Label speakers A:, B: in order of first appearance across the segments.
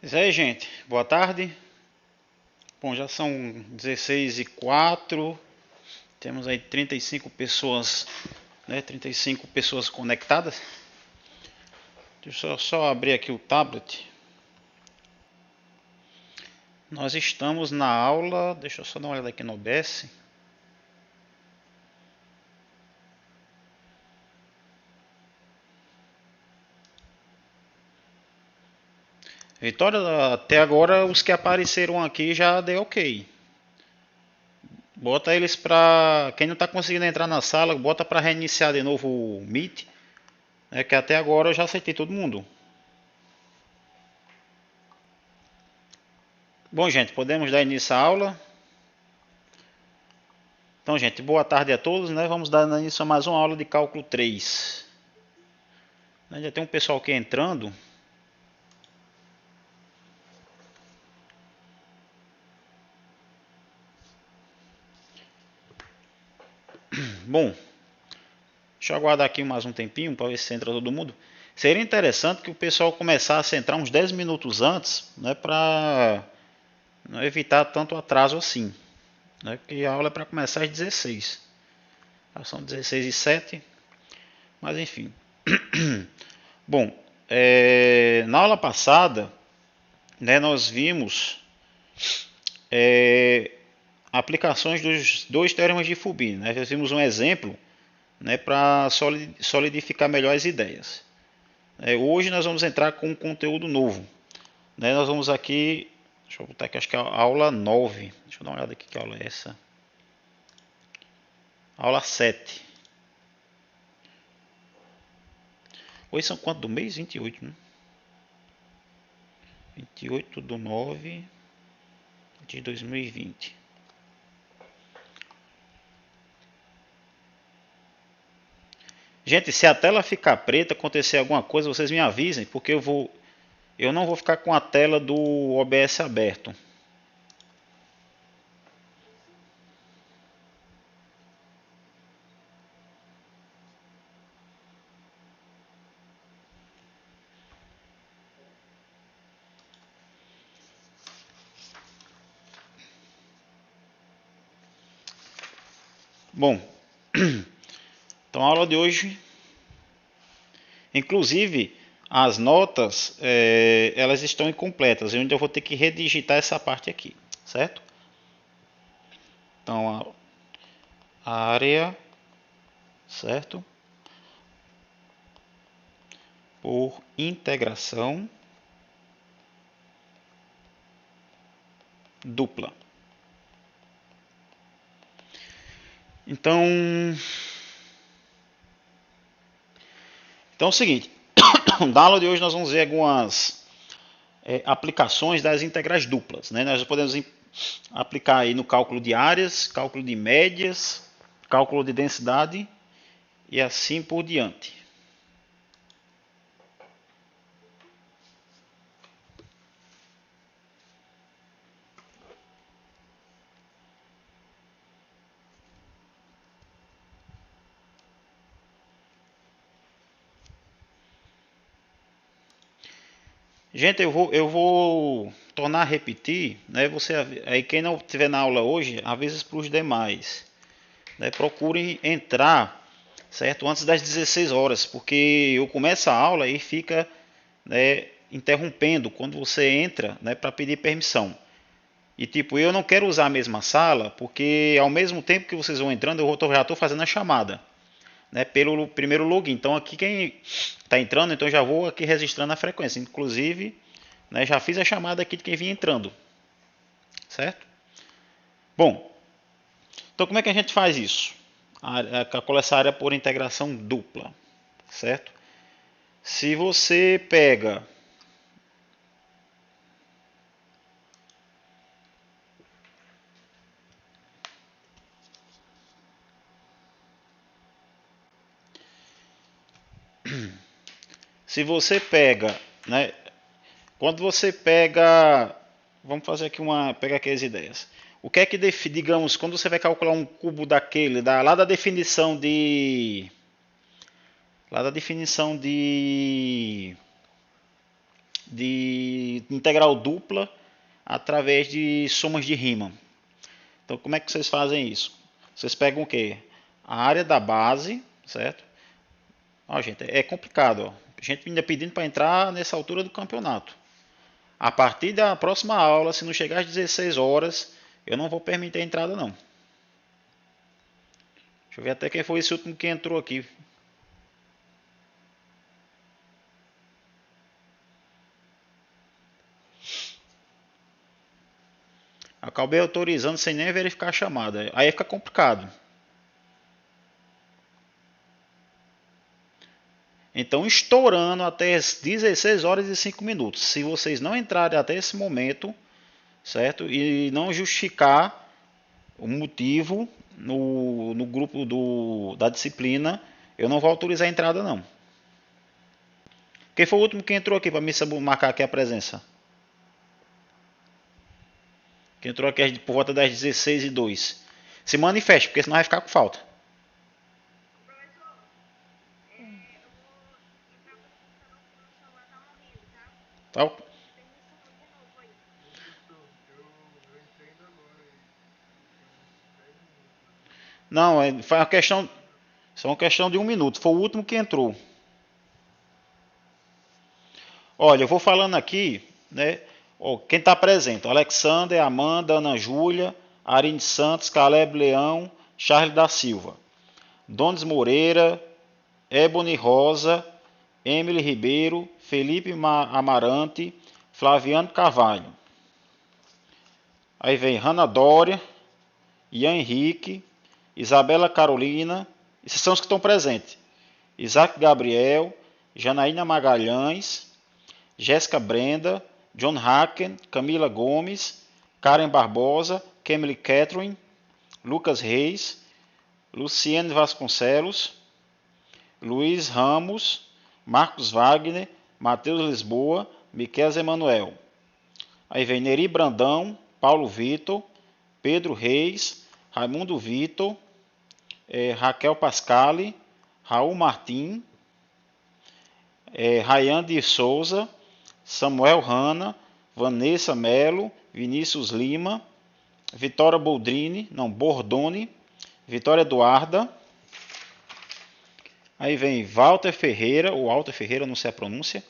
A: Isso aí, gente. Boa tarde. Bom, já são 16h04. Temos aí 35 pessoas, né? 35 pessoas conectadas. Deixa eu só abrir aqui o tablet. Nós estamos na aula. Deixa eu só dar uma olhada aqui no OBS. Vitória, até agora os que apareceram aqui já deu ok. Bota eles pra. Quem não tá conseguindo entrar na sala, bota pra reiniciar de novo o Meet. É que até agora eu já aceitei todo mundo. Bom, gente, podemos dar início à aula. Então, gente, boa tarde a todos, né? Vamos dar início a mais uma aula de cálculo 3. Já tem um pessoal aqui entrando. Bom, deixa eu aguardar aqui mais um tempinho para ver se entra todo mundo. Seria interessante que o pessoal começasse a entrar uns 10 minutos antes, né? Para não evitar tanto atraso assim. Né, porque a aula é para começar às 16. Já são 16h07. Mas enfim. Bom, na aula passada, né, nós vimos aplicações dos dois teoremas de Fubini. Né? Nós vimos um exemplo, né, para solidificar melhor as ideias. Hoje nós vamos entrar com um conteúdo novo. Né? Nós vamos aqui, deixa eu botar aqui, acho que é a aula 9. Deixa eu dar uma olhada aqui que aula é essa. Aula 7. Hoje são quanto do mês? 28, né? 28/9 de 2020. Gente, se a tela ficar preta, acontecer alguma coisa, vocês me avisem, porque eu não vou ficar com a tela do OBS aberto. Bom, então a aula de hoje, inclusive as notas, elas estão incompletas. Eu ainda vou ter que redigitar essa parte aqui, certo? Então a área, certo? Por integração dupla. Então é o seguinte, na aula de hoje nós vamos ver algumas aplicações das integrais duplas. Né? Nós podemos aplicar aí no cálculo de áreas, cálculo de médias, cálculo de densidade e assim por diante. Gente, eu vou tornar a repetir, né? Você aí quem não estiver na aula hoje, avisa para os demais, né? Procurem entrar, certo? Antes das 16 horas, porque eu começo a aula e fica, né, interrompendo quando você entra, né, para pedir permissão. E tipo, eu não quero usar a mesma sala, porque ao mesmo tempo que vocês vão entrando, já estou fazendo a chamada, né, pelo primeiro login. Então aqui quem está entrando, então já vou aqui registrando a frequência. Inclusive, né, já fiz a chamada aqui de quem vinha entrando, certo? Bom, então como é que a gente faz isso? Calcula essa área por integração dupla, certo? Se você pega né, quando você pega, vamos fazer aqui pegar aqui as ideias. O que é que digamos, quando você vai calcular um cubo daquele, lá da definição de de integral dupla através de somas de Riemann. Então, como é que vocês fazem isso? Vocês pegam o quê? A área da base, certo? Ó, gente, é complicado. Ó. A gente ainda pedindo para entrar nessa altura do campeonato. A partir da próxima aula, se não chegar às 16 horas, eu não vou permitir a entrada, não. Deixa eu ver até quem foi esse último que entrou aqui. Acabei autorizando sem nem verificar a chamada. Aí fica complicado. Então, estourando até as 16 horas e 5 minutos. Se vocês não entrarem até esse momento, certo? E não justificar o motivo no grupo da disciplina, eu não vou autorizar a entrada, não. Quem foi o último que entrou aqui para me marcar aqui a presença? Que entrou aqui por volta das 16h02. Se manifeste, porque senão vai ficar com falta. Tá? Não, foi uma questão. Só uma questão de 1 minuto. Foi o último que entrou. Olha, eu vou falando aqui, né? Ó, quem está presente? Alexander, Amanda, Ana Júlia, Arine Santos, Caleb Leão, Charles da Silva, Donis Moreira, Ebony Rosa, Emily Ribeiro, Felipe Amarante, Flaviano Carvalho. Aí vem Hanna Dória, Ian Henrique, Isabela Carolina, esses são os que estão presentes. Isaac Gabriel, Janaína Magalhães, Jéssica Brenda, John Hacken, Camila Gomes, Karen Barbosa, Kemily Catherine, Lucas Reis, Luciene Vasconcelos, Luiz Ramos, Marcos Wagner, Matheus Lisboa, Miquel Emanuel. Aí vem Neri Brandão, Paulo Vitor, Pedro Reis, Raimundo Vitor, Raquel Pascali, Raul Martim, Rayane de Souza, Samuel Hanna, Vanessa Melo, Vinícius Lima, Vitória Bordoni, Vitória Eduarda. Aí vem Walter Ferreira, ou Walter Ferreira, não sei a pronúncia,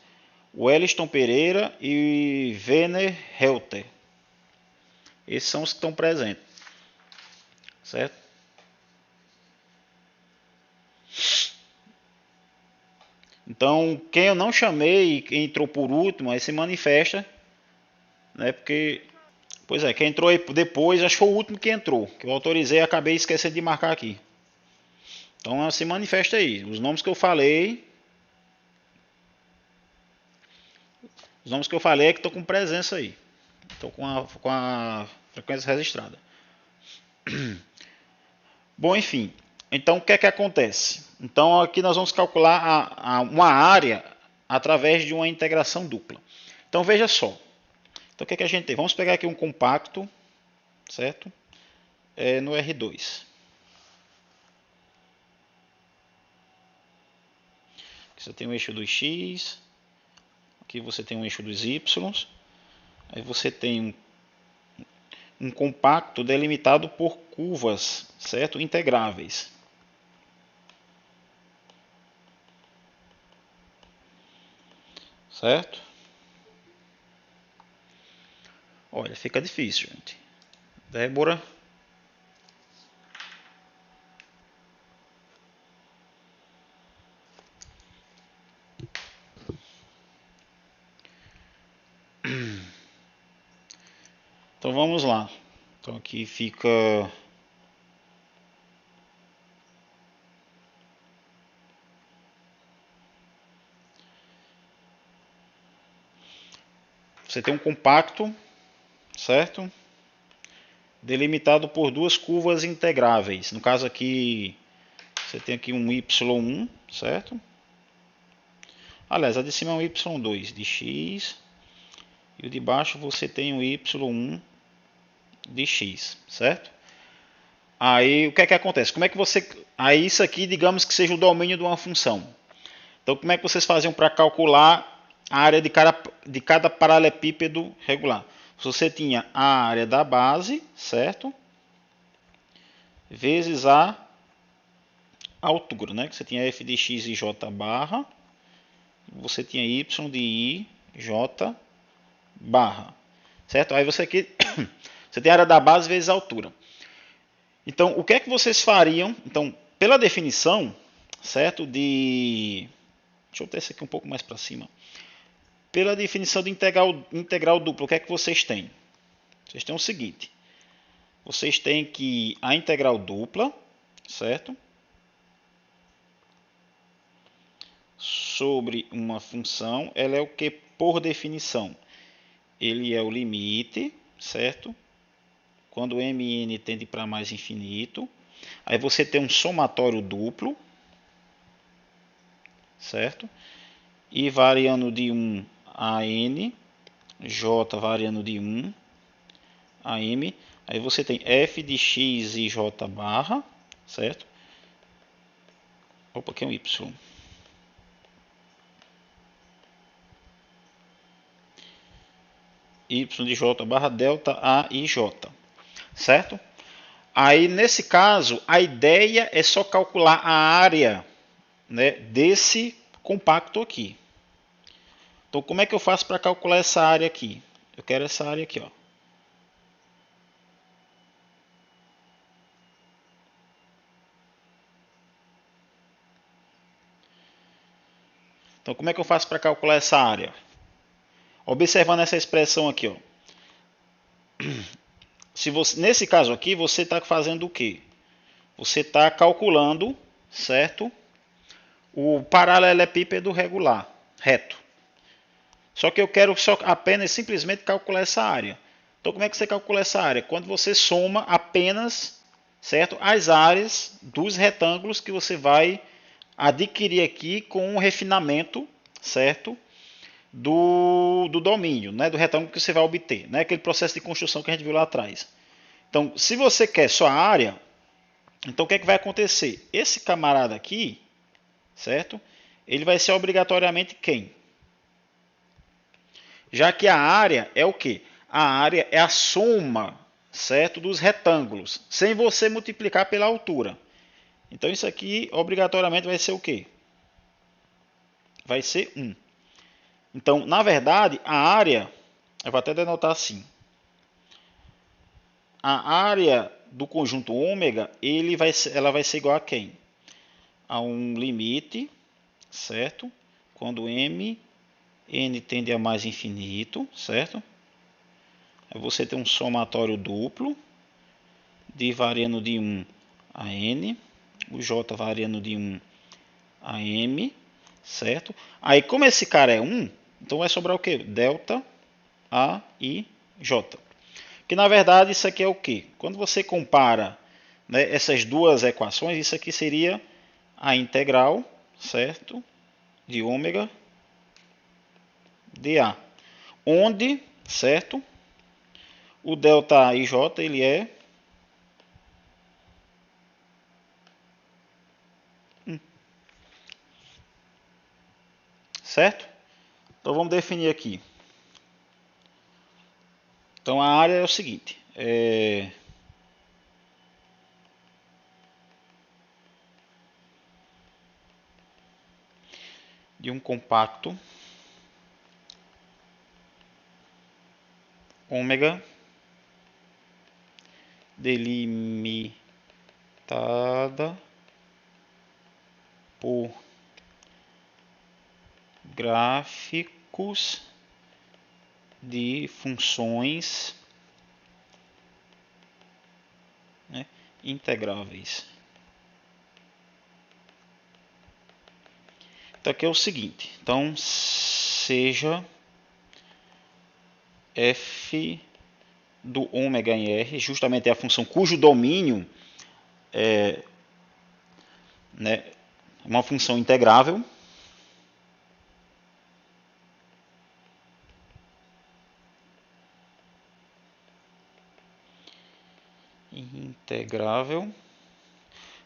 A: Wellington Pereira e Werner Helter. Esses são os que estão presentes. Certo? Então, quem eu não chamei e entrou por último, aí se manifesta, né? Porque, pois é, quem entrou aí depois, acho que foi o último que entrou, que eu autorizei e acabei esquecendo de marcar aqui. Então, se manifesta aí. Os nomes que eu falei, é que estão com presença aí. Estou com a frequência registrada. Bom, enfim. Então, o que é que acontece? Então, aqui nós vamos calcular uma área através de uma integração dupla. Então, veja só. Então, o que é que a gente tem? Vamos pegar aqui um compacto, certo? No R2. Aqui você tem o eixo dos X. Aqui você tem o eixo dos Y. Aí você tem um compacto delimitado por curvas, certo? Integráveis. Certo? Olha, fica difícil, gente. Débora. Então vamos lá. Então aqui fica você tem um compacto, certo? Delimitado por duas curvas integráveis. No caso aqui, você tem aqui um y1, certo? Aliás, a de cima é um y2 de x. E o de baixo você tem um y1 de x, certo? Aí, o que é que acontece? Como é que você... Aí, isso aqui, digamos que seja o domínio de uma função. Então, como é que vocês faziam para calcular a área de cada paralelepípedo regular. Você tinha a área da base, certo? Vezes a altura, né? Que você tinha f de x e j barra. Você tinha y de i, j barra. Certo? Aí você aqui você tem a área da base vezes a altura. Então, o que é que vocês fariam? Então, pela definição, certo? Deixa eu ter isso aqui um pouco mais para cima. Pela definição de integral dupla, o que é que vocês têm? Vocês têm o seguinte. Vocês têm que a integral dupla, certo? Sobre uma função, ela é o que por definição? Ele é o limite, certo? Quando mn tende para mais infinito. Aí você tem um somatório duplo, certo? I variando de 1 a n, j variando de 1 a m. Aí você tem f de x e j barra, certo? Opa, aqui é um y. Y de j barra delta a i j, certo? Aí nesse caso a ideia é só calcular a área, né, desse compacto aqui. Então como é que eu faço para calcular essa área aqui? Eu quero essa área aqui, ó. Então como é que eu faço para calcular essa área? Observando essa expressão aqui, ó. Se você, nesse caso aqui, você está fazendo o quê? Você está calculando, certo? O paralelepípedo regular, reto. Só que eu quero só apenas simplesmente calcular essa área. Então como é que você calcula essa área? Quando você soma apenas, certo, as áreas dos retângulos que você vai adquirir aqui com o refinamento, certo, do domínio, né, do retângulo que você vai obter, né, aquele processo de construção que a gente viu lá atrás. Então, se você quer só a área, então o que é que vai acontecer? Esse camarada aqui, certo? Ele vai ser obrigatoriamente quem? Já que a área é o quê? A área é a soma, certo, dos retângulos, sem você multiplicar pela altura. Então isso aqui obrigatoriamente vai ser o quê? Vai ser 1. Então, na verdade, a área, eu vou até denotar assim. A área do conjunto ômega, ela vai ser igual a quem? A um limite, certo? Quando n tende a mais infinito, certo? Aí você tem um somatório duplo, de variando de 1 a n, o j variando de 1 a m, certo? Aí, como esse cara é 1, então vai sobrar o quê? Delta a i j. Que na verdade isso aqui é o quê? Quando você compara, né, essas duas equações, isso aqui seria a integral, certo? De ômega dA. Onde, certo? O delta ij ele é 1. Certo? Então vamos definir aqui. Então a área é o seguinte. De um compacto ômega delimitada por gráficos de funções, né, integráveis. Então aqui é o seguinte, então seja f do ômega em R, justamente é a função cujo domínio é, né, uma função integrável,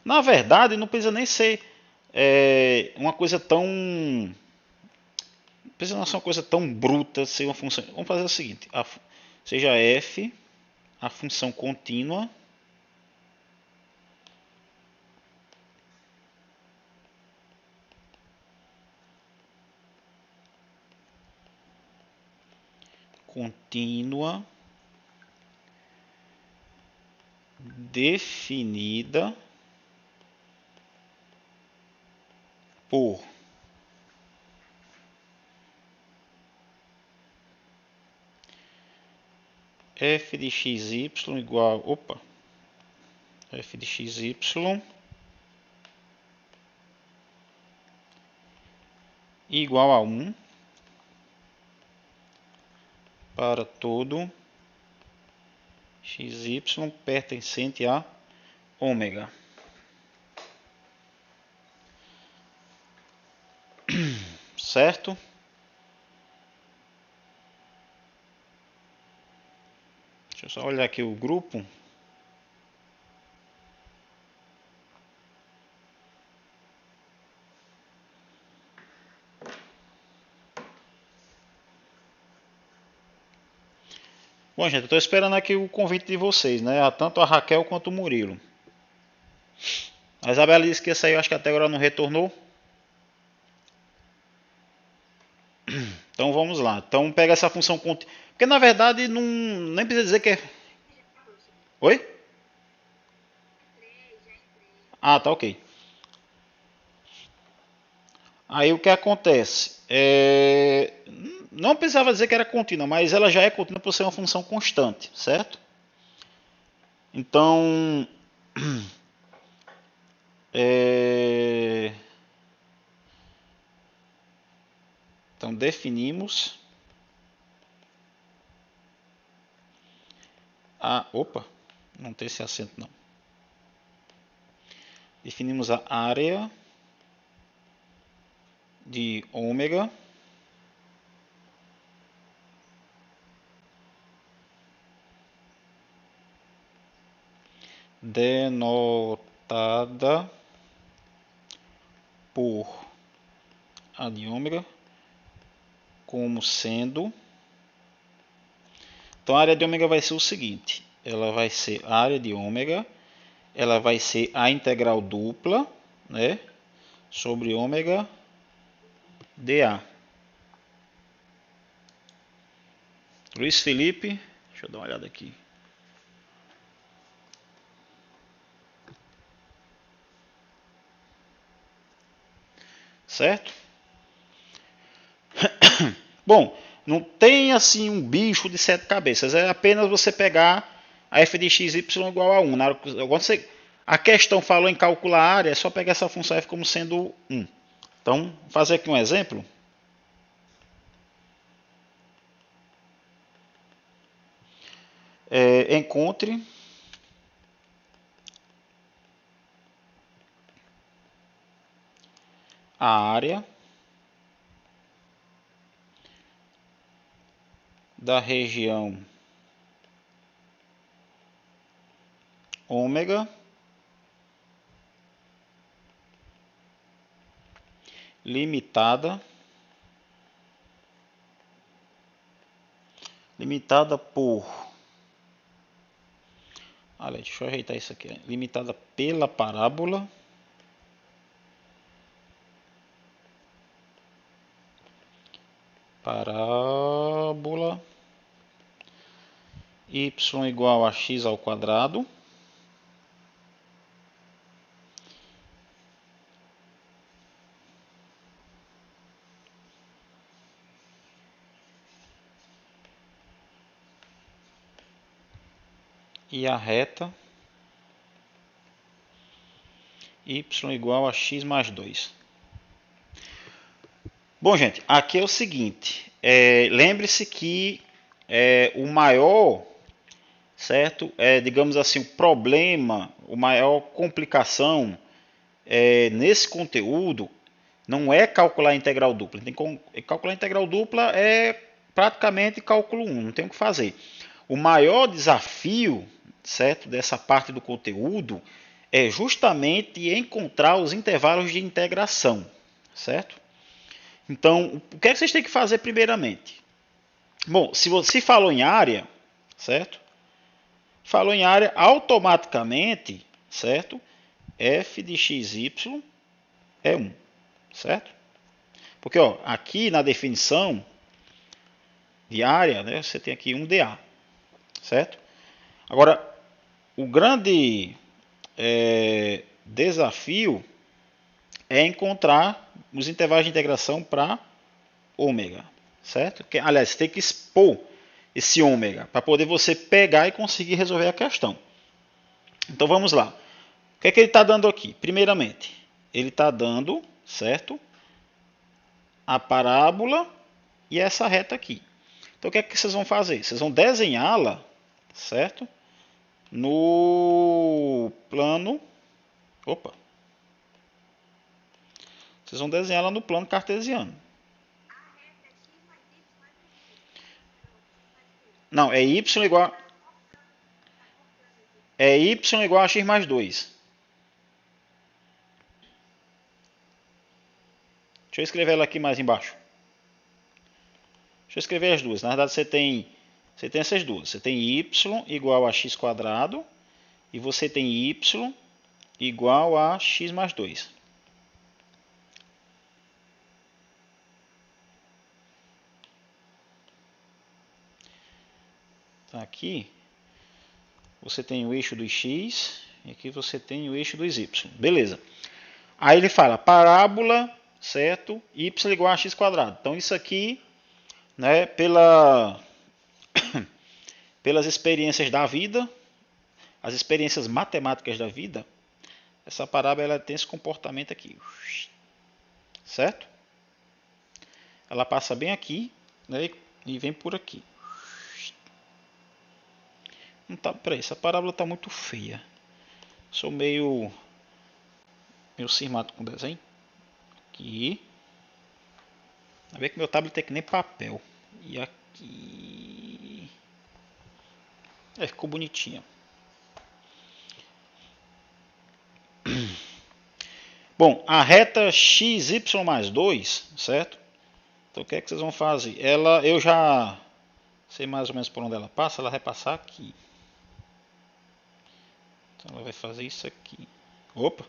A: Na verdade, não precisa nem ser uma coisa tão precisa não ser uma coisa tão bruta, ser uma função. Vamos fazer o seguinte, seja f a função contínua definida por f de xy igual, f de xy igual a 1 para todo xy pertencente a ômega. Certo? Deixa eu só olhar aqui o grupo. Bom, gente, eu estou esperando aqui o convite de vocês, né? Tanto a Raquel quanto o Murilo. A Isabela disse que ia sair, acho que até agora não retornou. Então vamos lá. Então pega essa função contínua. Porque na verdade não, nem precisa dizer que é. Oi? Ah, tá ok. Aí o que acontece? Não precisava dizer que era contínua, mas ela já é contínua por ser uma função constante, certo? Então, então definimos não tem esse acento não. Definimos a área de ômega denotada por a de ômega como sendo. Então a área de ômega vai ser o seguinte, ela vai ser a área de ômega, ela vai ser a integral dupla, né, sobre ômega dA. Luiz Felipe, deixa eu dar uma olhada aqui. Certo? Bom, não tem assim um bicho de 7 cabeças, é apenas você pegar a f de xy igual a 1. A questão falou em calcular a área, é só pegar essa função f como sendo 1. Então, vou fazer aqui um exemplo. Encontre a área da região ômega limitada por, olha, deixa eu ajeitar isso aqui, limitada pela parábola y igual a x ao quadrado e a reta y igual a x mais 2. Bom, gente, aqui é o seguinte, lembre-se que o maior, certo, digamos assim, o problema, a maior complicação nesse conteúdo não é calcular a integral dupla. Calcular a integral dupla é praticamente cálculo 1, não tem o que fazer. O maior desafio, certo, dessa parte do conteúdo é justamente encontrar os intervalos de integração, certo? Então, o que é que vocês têm que fazer primeiramente? Bom, se você falou em área, certo? Falou em área, automaticamente, certo? F de xy é 1, certo? Porque ó, aqui na definição de área, né, você tem aqui 1dA, certo? Agora, o grande desafio é encontrar os intervalos de integração para ômega, certo? Que, aliás, você tem que expor esse ômega para poder você pegar e conseguir resolver a questão. Então vamos lá. O que é que ele está dando aqui? Primeiramente, ele está dando, certo, a parábola e essa reta aqui. Então o que é que vocês vão fazer? Vocês vão desenhá-la, certo, no plano. Opa! Vocês vão desenhá-la no plano cartesiano. Não, é y igual a x mais 2. Deixa eu escrever ela aqui mais embaixo. Deixa eu escrever as duas. Na verdade, você tem essas duas. Você tem y igual a x quadrado e você tem y igual a x mais 2. Aqui você tem o eixo dos x e aqui você tem o eixo dos y. Beleza. Aí ele fala parábola, certo? Y igual a x quadrado. Então isso aqui, né, pelas experiências da vida, as experiências matemáticas da vida, essa parábola ela tem esse comportamento aqui. Certo? Ela passa bem aqui, né, e vem por aqui. Não tá, peraí, essa parábola está muito feia. Sou meio cismado com o desenho. Aqui. Vai ver que meu tablet tem que nem papel. E aqui. Ficou bonitinha. Bom, a reta xy mais 2, certo? Então o que é que vocês vão fazer? Eu já sei mais ou menos por onde ela passa. Ela vai passar aqui. Então ela vai fazer isso aqui. Opa!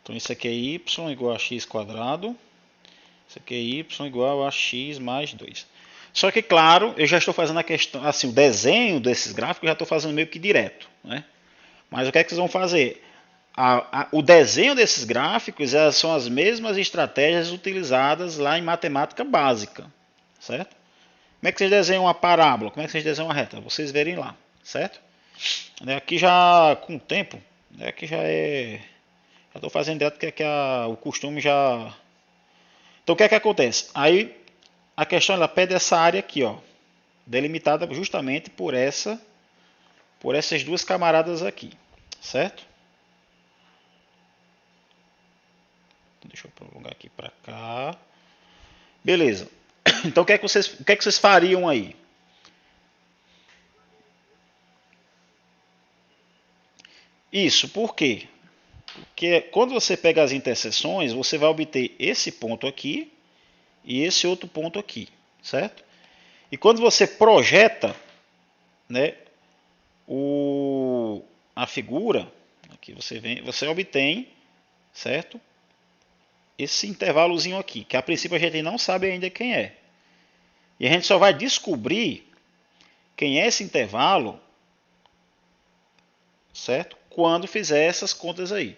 A: Então isso aqui é y igual a x quadrado. Isso aqui é y igual a x mais 2. Só que, claro, eu já estou fazendo a questão, assim, o desenho desses gráficos eu já estou fazendo meio que direto, né? Mas o que é que vocês vão fazer? O desenho desses gráficos são as mesmas estratégias utilizadas lá em matemática básica, certo? Como é que vocês desenham uma parábola? Como é que vocês desenham uma reta? Vocês verem lá, certo? Aqui já, com o tempo, aqui já estou fazendo direto porque o costume já... Então o que é que acontece? Aí a questão ela pede essa área aqui, ó, delimitada justamente por essas duas camaradas aqui, certo? Deixa eu prolongar aqui para cá. Beleza. Então o que é que vocês fariam aí? Isso, por quê? Porque quando você pega as interseções, você vai obter esse ponto aqui e esse outro ponto aqui, certo? E quando você projeta, né, a figura, aqui você obtém, certo? Esse intervalozinho aqui, que a princípio a gente não sabe ainda quem é. E a gente só vai descobrir quem é esse intervalo, certo? Quando fizer essas contas aí.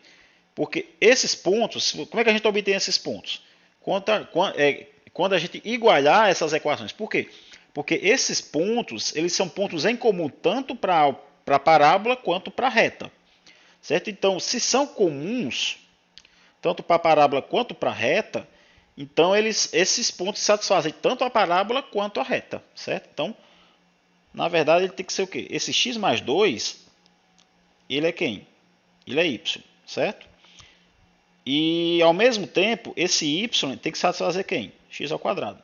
A: Porque esses pontos, como é que a gente obtém esses pontos? Quando a gente igualar essas equações. Por quê? Porque esses pontos, eles são pontos em comum tanto para a parábola quanto para a reta. Certo? Então, se são comuns, tanto para a parábola quanto para a reta, então esses pontos satisfazem tanto a parábola quanto a reta. Certo? Então, na verdade, ele tem que ser o quê? Esse x mais 2, ele é quem? Ele é y, certo? E, ao mesmo tempo, esse y tem que satisfazer quem? X ao quadrado.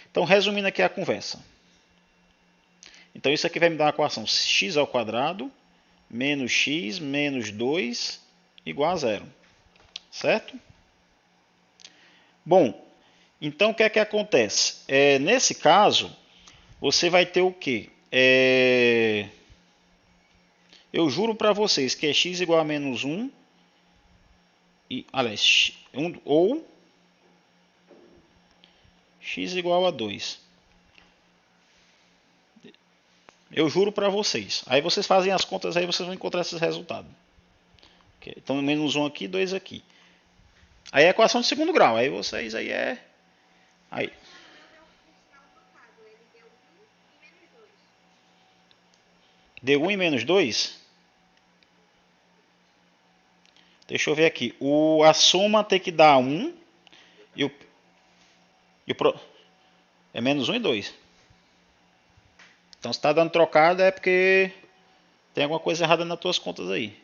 A: Então, resumindo aqui a conversa. Então, isso aqui vai me dar uma equação x ao quadrado menos x menos 2 igual a zero. Certo? Bom, então o que é que acontece? Nesse caso, você vai ter o quê? Eu juro para vocês que é x igual a menos 1, aliás, ou x igual a 2. Eu juro para vocês. Aí vocês fazem as contas aí, vocês vão encontrar esses resultados. Então, menos 1 aqui, 2 aqui. Aí é equação de segundo grau. Aí vocês aí Aí. Deu 1 e menos 2? Deixa eu ver aqui. A soma tem que dar 1. É menos 1 e 2. Então se está dando trocada é porque tem alguma coisa errada nas tuas contas aí.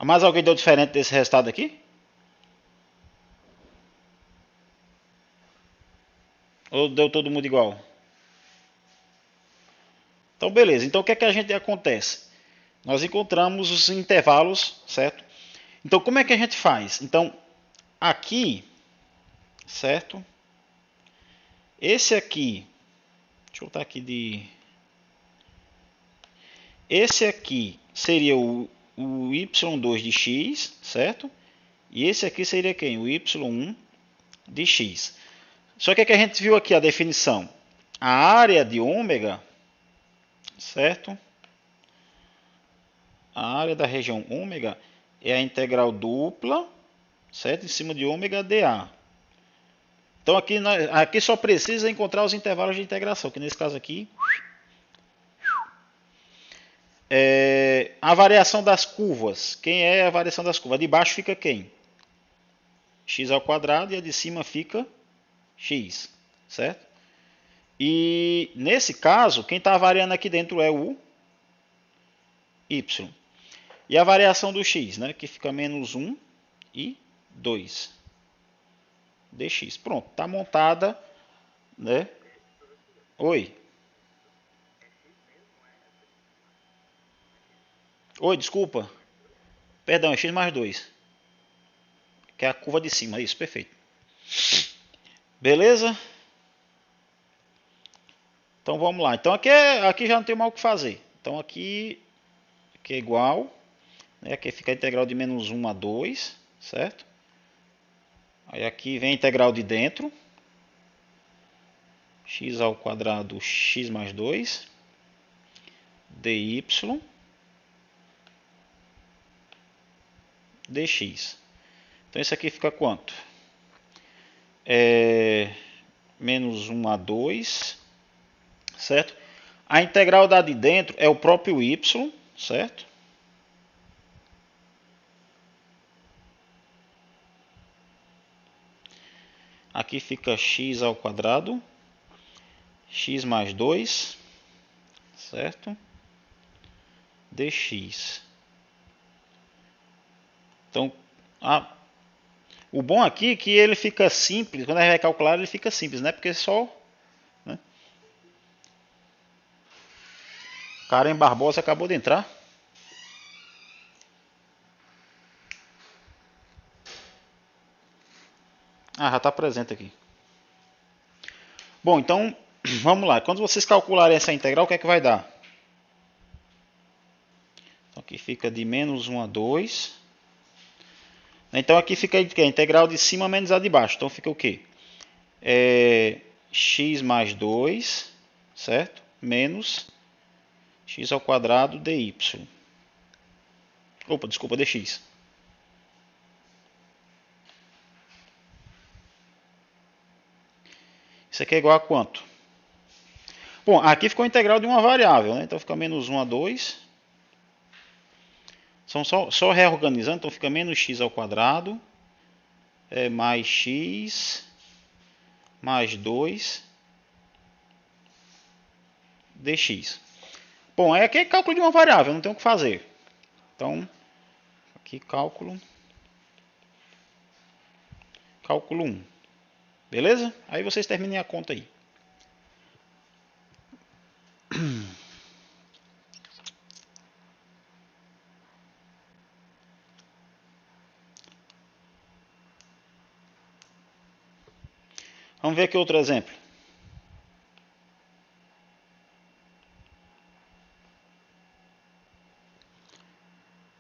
A: Mais alguém deu diferente desse resultado aqui? Ou deu todo mundo igual? Então beleza. Então o que é que a gente acontece? Nós encontramos os intervalos, certo? Então como é que a gente faz? Então aqui, certo? Esse aqui, deixa eu botar aqui de... Esse aqui seria o y2 de x, certo? E esse aqui seria quem? O y1 de x. Só que a gente viu aqui a definição. A área de ômega, certo? A área da região ômega é a integral dupla, certo? Em cima de ômega dA. Então aqui só precisa encontrar os intervalos de integração, que nesse caso aqui... a variação das curvas. Quem é a variação das curvas? A de baixo fica quem? X ao quadrado e a de cima fica x, certo? E nesse caso, quem está variando aqui dentro é o y. E a variação do x, né? Que fica menos 1 e 2 dx. Pronto, está montada, né? Oi. Oi, desculpa. Perdão, é x mais 2. Que é a curva de cima, isso, perfeito. Beleza? Então vamos lá. Então aqui já não tem mais o que fazer. Então aqui é igual. Né? Aqui fica a integral de menos 1 a 2, certo? Aí aqui vem a integral de dentro. X ao quadrado x mais 2 dy dx. Então isso aqui fica quanto? Menos 1 a 2, certo? A integral da de dentro é o próprio y, certo? Aqui fica x ao quadrado, x mais 2, certo? Dx. Então, o bom aqui é que ele fica simples, quando a gente vai calcular ele fica simples, né? Porque só... Né? Karen Barbosa acabou de entrar. Já está presente aqui. Bom, então, vamos lá. Quando vocês calcularem essa integral, o que é que vai dar? Então, aqui fica de menos 1 a 2. Então, aqui fica a integral de cima menos a de baixo. Então, fica o quê? X mais 2, certo? Menos x ao quadrado dy. Opa, desculpa, dx. Isso aqui é igual a quanto? Bom, aqui ficou a integral de uma variável, né? Então fica menos 1 a 2. São só reorganizando, então fica menos x ao quadrado mais x mais 2 dx. Bom, aqui é cálculo de uma variável, não tem o que fazer. Então, aqui cálculo 1. Beleza? Aí vocês terminem a conta aí. Vamos ver aqui outro exemplo.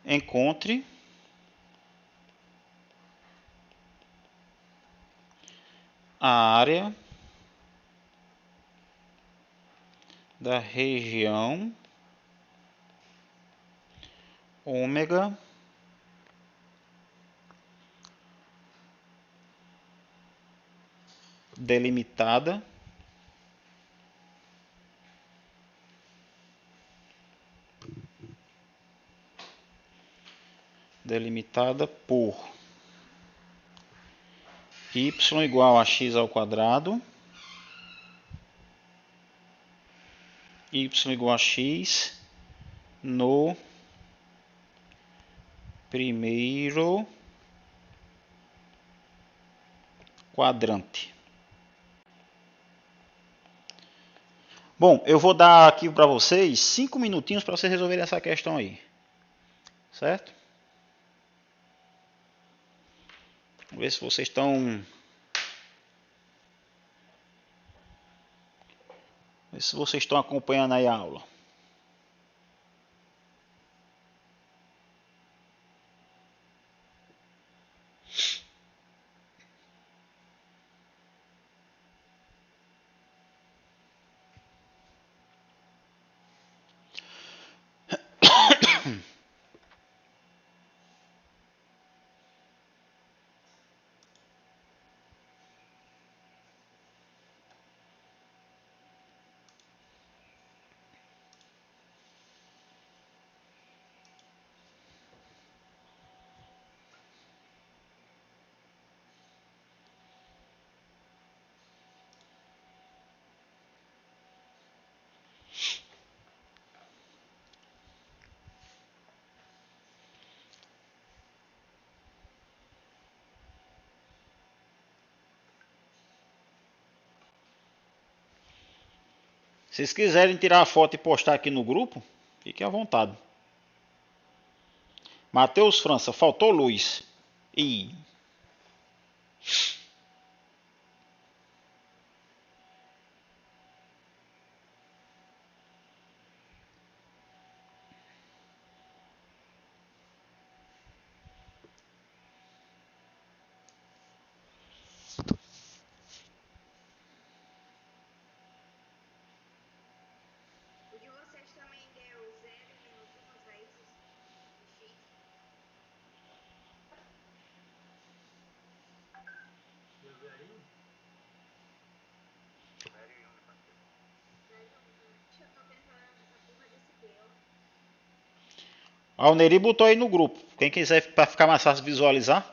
A: Encontre a área da região ômega delimitada por y igual a x ao quadrado, y igual a x no primeiro quadrante. Bom, eu vou dar aqui para vocês 5 minutinhos para vocês resolverem essa questão aí. Certo? Vamos ver se vocês estão... Ver se vocês estão acompanhando aí a aula. Se vocês quiserem tirar a foto e postar aqui no grupo, fiquem à vontade. Matheus França, faltou luz. Ih. A Alneri botou aí no grupo. Quem quiser, para ficar mais fácil visualizar.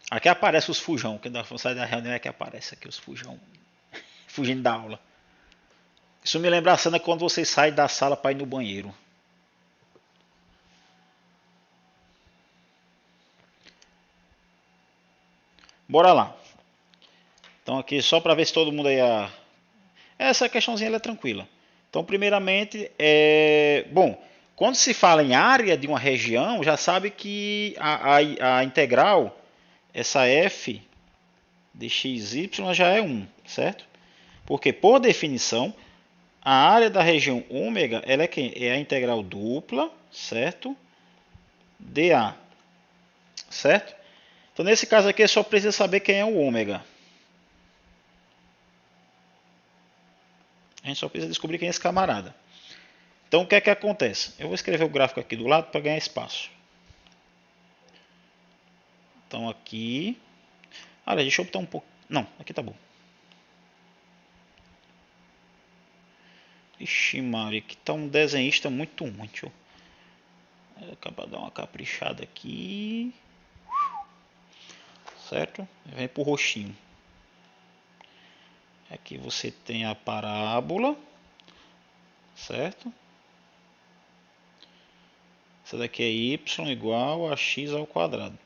A: Aqui aparece os fujão. Quem dá sai da reunião é que aparece aqui os fujão. Fugindo da aula. Isso me lembra a cena quando vocês saem da sala para ir no banheiro. Bora lá. Então aqui só para ver se todo mundo aí... Essa questãozinha ela é tranquila. Então primeiramente, bom, quando se fala em área de uma região, já sabe que a integral, essa f de xy já é 1, certo? Porque por definição, a área da região ômega ela é a integral dupla, certo? dA, certo? Então nesse caso aqui, só precisa saber quem é o ômega. A gente só precisa descobrir quem é esse camarada. Então o que é que acontece? Eu vou escrever o gráfico aqui do lado para ganhar espaço. Então aqui... Olha, deixa eu botar um pouco... Não, aqui tá bom. Ixi, Maria, aqui tá um desenhista muito ruim. Deixa eu acabar de dar uma caprichada aqui. Certo? Vem pro roxinho. Aqui você tem a parábola. Certo? Essa daqui é y igual a x ao quadrado.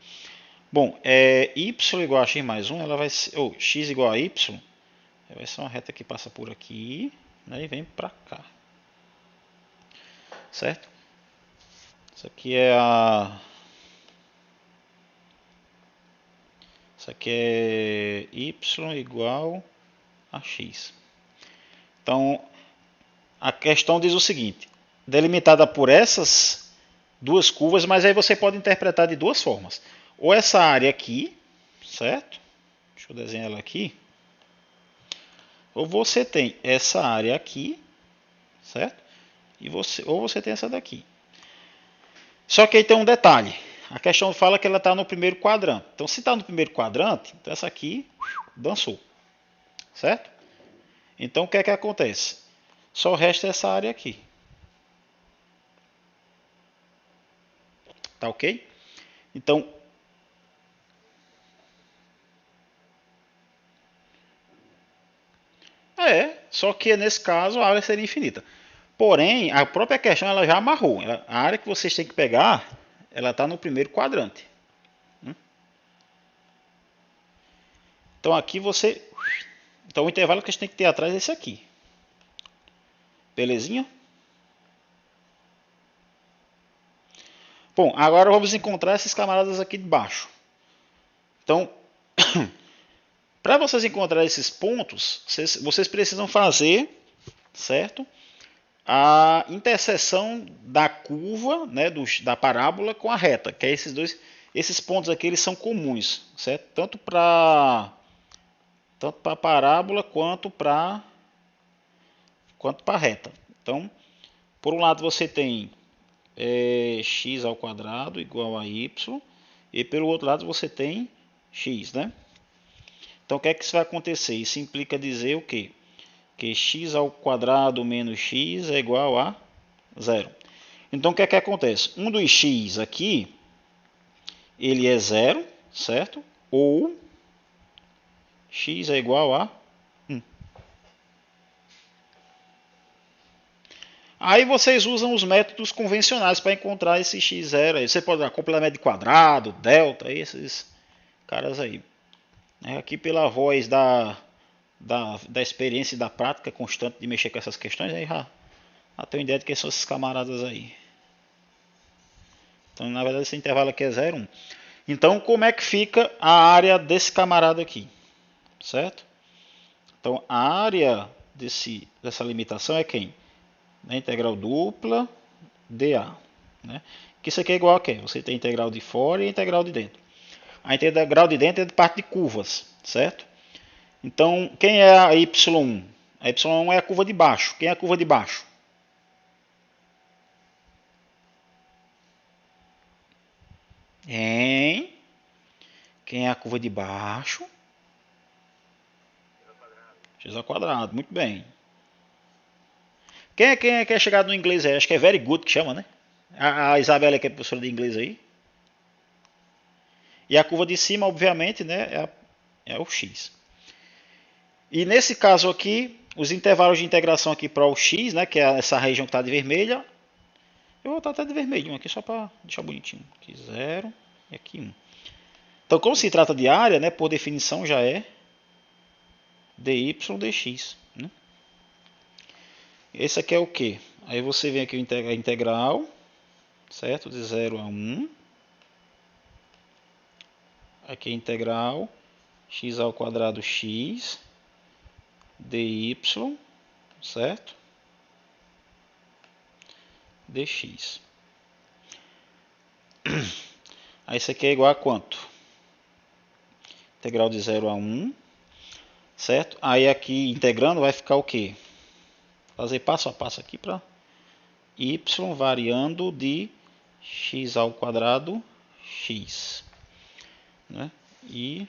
A: Bom, y igual a x mais 1, ela vai ser, ou x igual a y, vai ser uma reta que passa por aqui, né, e vem para cá. Certo? Isso aqui isso aqui é y igual a x. Então, a questão diz o seguinte: delimitada por essas duas curvas, mas aí você pode interpretar de duas formas. Ou essa área aqui, certo? Deixa eu desenhar ela aqui. Ou você tem essa área aqui, certo? Ou você tem essa daqui. Só que aí tem um detalhe. A questão fala que ela está no primeiro quadrante. Então, se está no primeiro quadrante, então essa aqui dançou. Certo? Então, o que é que acontece? Só resta essa área aqui. Tá ok? Então, só que nesse caso a área seria infinita. Porém, a própria questão ela já amarrou. A área que vocês têm que pegar, ela está no primeiro quadrante. Então aqui você... Então o intervalo que a gente tem que ter atrás é esse aqui. Belezinha? Bom, agora vamos encontrar esses camaradas aqui de baixo. Então, para vocês encontrarem esses pontos, vocês precisam fazer, certo? A interseção da curva, né, da parábola com a reta, que é esses pontos aqui eles são comuns, certo? Tanto para a parábola quanto para a reta. Então, por um lado você tem x ao quadrado igual a y, e pelo outro lado você tem x, né? Então o que é que isso vai acontecer? Isso implica dizer o quê? Que x ao quadrado menos x é igual a 0. Então o que é que acontece? Um dos x aqui, ele é 0, certo? Ou x é igual a 1. Aí vocês usam os métodos convencionais para encontrar esse x0. Você pode dar complemento de quadrado, delta, esses caras aí. Aqui pela voz da experiência e da prática constante de mexer com essas questões, aí já tenho ideia de quem são esses camaradas aí. Então, na verdade, esse intervalo aqui é 0, 1. Então, como é que fica a área desse camarada aqui? Certo? Então, a área dessa limitação é quem? A integral dupla dA. Né? Que isso aqui é igual a quem? Você tem a integral de fora e a integral de dentro. A integral de dentro é de parte de curvas, certo? Então, quem é a y1? A y1 é a curva de baixo. Quem é a curva de baixo? Quem é a curva de baixo? X ao quadrado, muito bem. Quem é que é chegado no inglês aí? Acho que é very good que chama, né? A Isabela que é professora de inglês aí. E a curva de cima, obviamente, né, é o x. E nesse caso aqui, os intervalos de integração aqui para o x, né, que é essa região que está de vermelha, eu vou botar até de vermelho aqui só para deixar bonitinho. Aqui 0 e aqui 1. Então, como se trata de área, né, por definição já é dy dx. Né? Esse aqui é o que? Aí você vem aqui a integral, certo? De 0 a 1. Aqui a integral x ao quadrado x dy, certo? Dx. Aí isso aqui é igual a quanto? Integral de 0 a 1, certo? Aí aqui integrando vai ficar o quê? Fazer passo a passo aqui para y variando de x ao quadrado x, né? E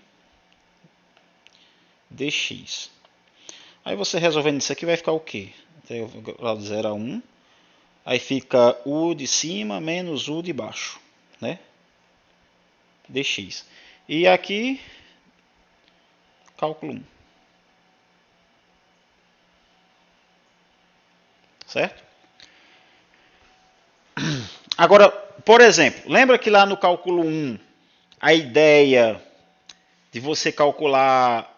A: dx. Aí você resolvendo isso aqui vai ficar o quê? Integral de 0 a 1. Aí fica u de cima menos u de baixo, né? Dx. E aqui, cálculo 1. Certo? Agora, por exemplo, lembra que lá no cálculo 1 a ideia de você calcular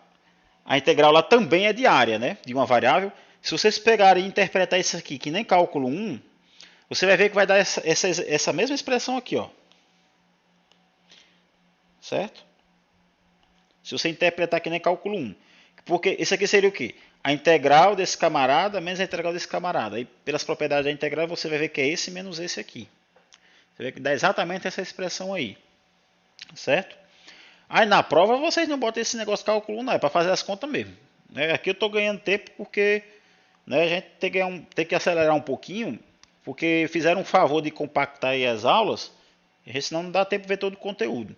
A: a integral lá também é de área, né? De uma variável. Se vocês pegarem e interpretar isso aqui, que nem cálculo 1, você vai ver que vai dar essa mesma expressão aqui, ó. Certo? Se você interpretar que nem cálculo 1. Porque isso aqui seria o quê? A integral desse camarada menos a integral desse camarada. Aí, pelas propriedades da integral, você vai ver que é esse menos esse aqui. Você vê que dá exatamente essa expressão aí. Certo? Aí na prova vocês não botam esse negócio de cálculo, não. É para fazer as contas mesmo. Aqui eu estou ganhando tempo porque a gente tem que acelerar um pouquinho. Porque fizeram um favor de compactar aí as aulas. Senão não dá tempo de ver todo o conteúdo.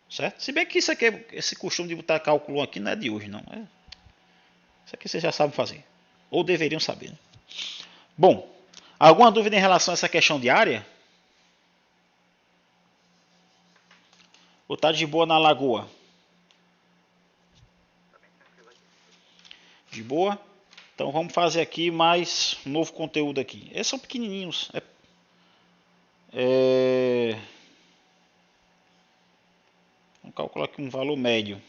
A: Certo? Se bem que isso aqui, esse costume de botar cálculo aqui não é de hoje, não. Isso aqui vocês já sabem fazer. Ou deveriam saber. Né? Bom, alguma dúvida em relação a essa questão de área? Ou tá de boa na lagoa? De boa? Então vamos fazer aqui mais um novo conteúdo aqui. Esses são pequenininhos. Vamos calcular aqui um valor médio.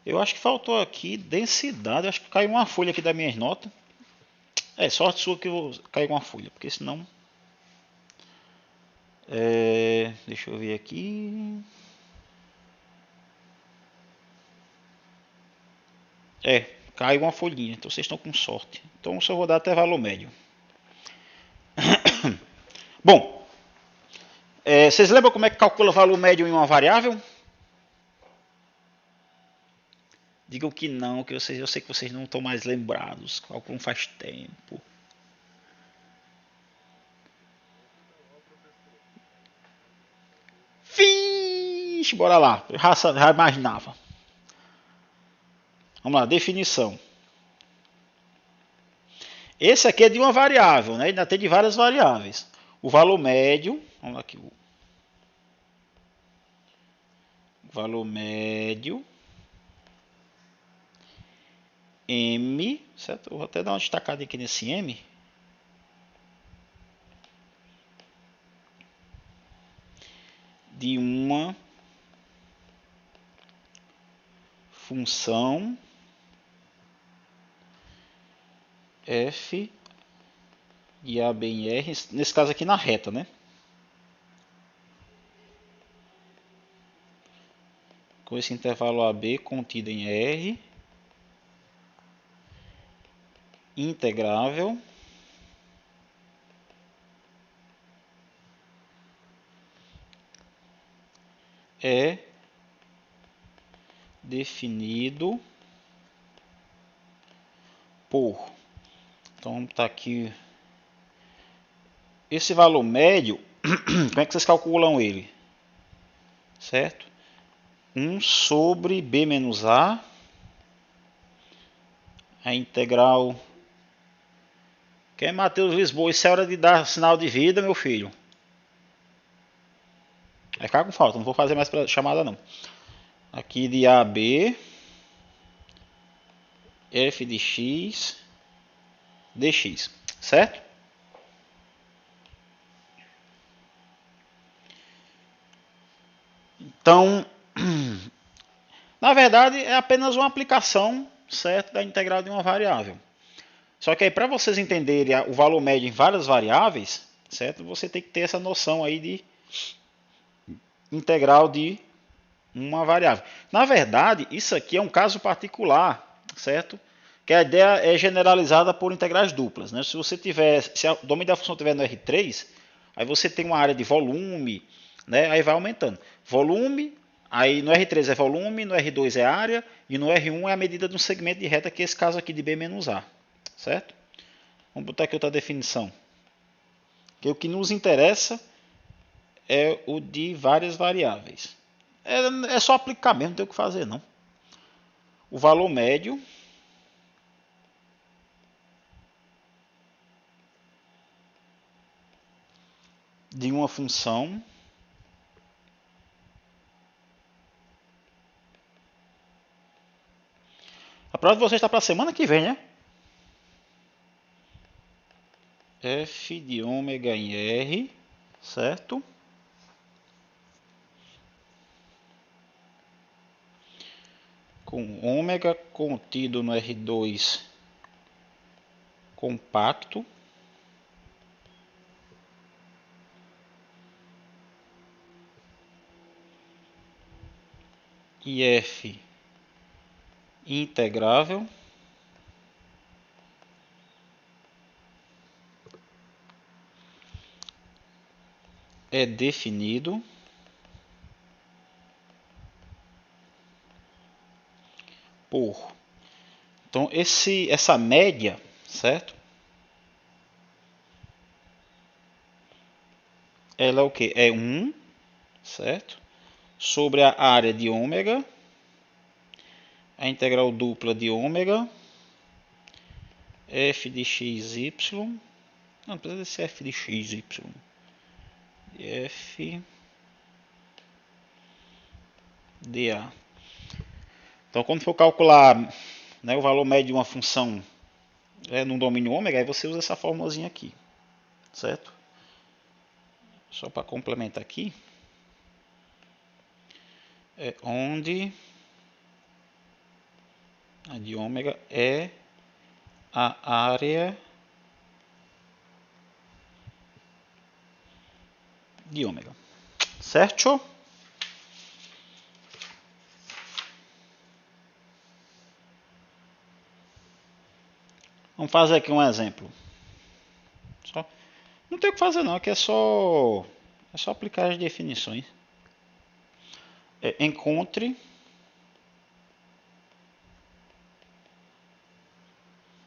A: Eu acho que faltou aqui densidade. Eu acho que caiu uma folha aqui das minhas notas. Sorte sua que caiu uma folha, porque senão... deixa eu ver aqui. Caiu uma folhinha, então vocês estão com sorte. Então eu só vou dar até valor médio. Bom, vocês lembram como é que calcula o valor médio em uma variável? Digam que não, que eu sei que vocês não estão mais lembrados. Calculam faz tempo. Fixe, bora lá. Eu já imaginava. Vamos lá, definição. Esse aqui é de uma variável, né? Ainda tem de várias variáveis. O valor médio, vamos lá aqui. O valor médio M, certo? Eu vou até dar uma destacada aqui nesse M. De uma função f de AB em R, nesse caso aqui na reta, né? Com esse intervalo AB contido em R, integrável é definido por... Então vamos botar aqui esse valor médio. Como é que vocês calculam ele? Certo? 1 sobre B menos A, a integral... Quem é Matheus Lisboa? Isso é hora de dar sinal de vida, meu filho. Vai ficar com falta, não vou fazer mais chamada não. Aqui de AB, f de x, dx, certo? Então, na verdade, é apenas uma aplicação, certo, da integral de uma variável. Só que aí, para vocês entenderem o valor médio em várias variáveis, certo, você tem que ter essa noção aí de integral de uma variável. Na verdade, isso aqui é um caso particular, certo? Que a ideia é generalizada por integrais duplas. Né? Se o domínio da função estiver no R3, aí você tem uma área de volume, né? Aí vai aumentando. Volume, aí no R3 é volume, no R2 é área, e no R1 é a medida de um segmento de reta, que é esse caso aqui de B menos A. Certo? Vamos botar aqui outra definição. Que o que nos interessa é o de várias variáveis. É só aplicar mesmo, não tem o que fazer não. O valor médio de uma função a prova de vocês está para a semana que vem, né? F de ômega em R certo? Com ômega contido no R2 compacto. E F integrável. É definido por... Então, essa média, certo? Ela é o que? É 1, certo? Sobre a área de ômega, a integral dupla de ômega, f de xy, não precisa ser f de xy, f de a. Então, quando for calcular, né, o valor médio de uma função no domínio ômega, aí você usa essa formulazinha aqui, certo? Só para complementar aqui, é onde a de ômega é a área de ômega, certo? Vamos fazer aqui um exemplo. Não tem o que fazer não, aqui é só aplicar as definições. Encontre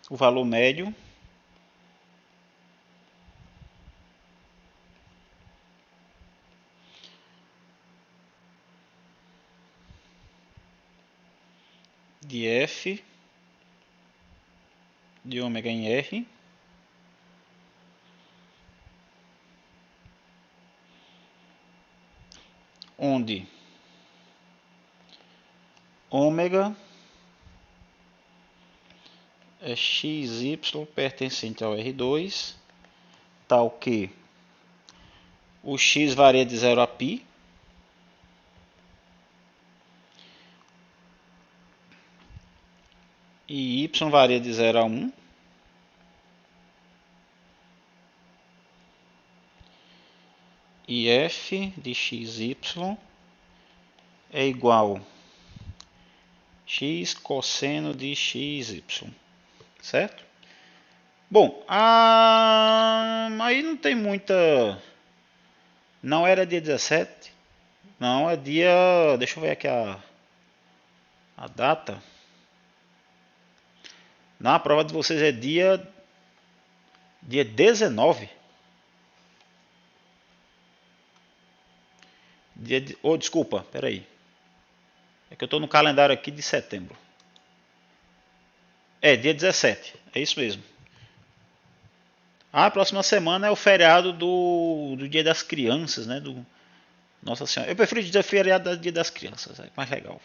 A: o valor médio de f de ômega em R, onde ômega é xy pertencente ao R2, tal que o x varia de 0 a π, e y varia de 0 a 1, e f de xy é igual x cosseno de xy, certo? Bom, aí não tem muita... Não era dia 17, não, é dia... Deixa eu ver aqui a data. Na prova de vocês é dia 19. Desculpa, peraí. É que eu estou no calendário aqui de setembro. É, dia 17, é isso mesmo. A próxima semana é o feriado do Dia das Crianças, né? Do Nossa Senhora. Eu prefiro dizer feriado do Dia das Crianças, é mais legal.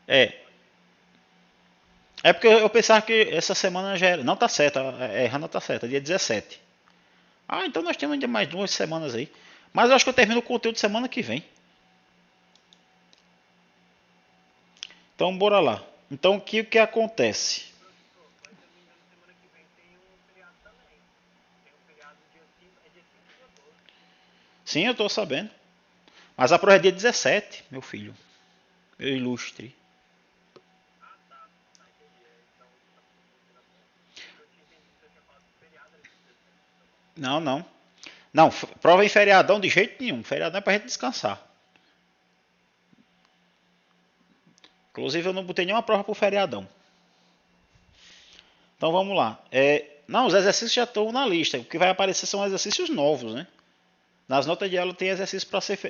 A: É. É porque eu pensava que essa semana já era. Não tá certo, errando tá certo, é dia 17. Ah, então nós temos ainda mais 2 semanas aí. Mas eu acho que eu termino o conteúdo semana que vem. Então bora lá. Então o que acontece? Sim, eu tô sabendo. Mas a prova é dia 17, meu filho. Meu ilustre. Não, não. Não, prova em feriadão de jeito nenhum. Feriadão é pra gente descansar. Inclusive eu não botei nenhuma prova pro feriadão. Então vamos lá. Não, os exercícios já estão na lista. O que vai aparecer são exercícios novos, né? Nas notas de aula tem exercícios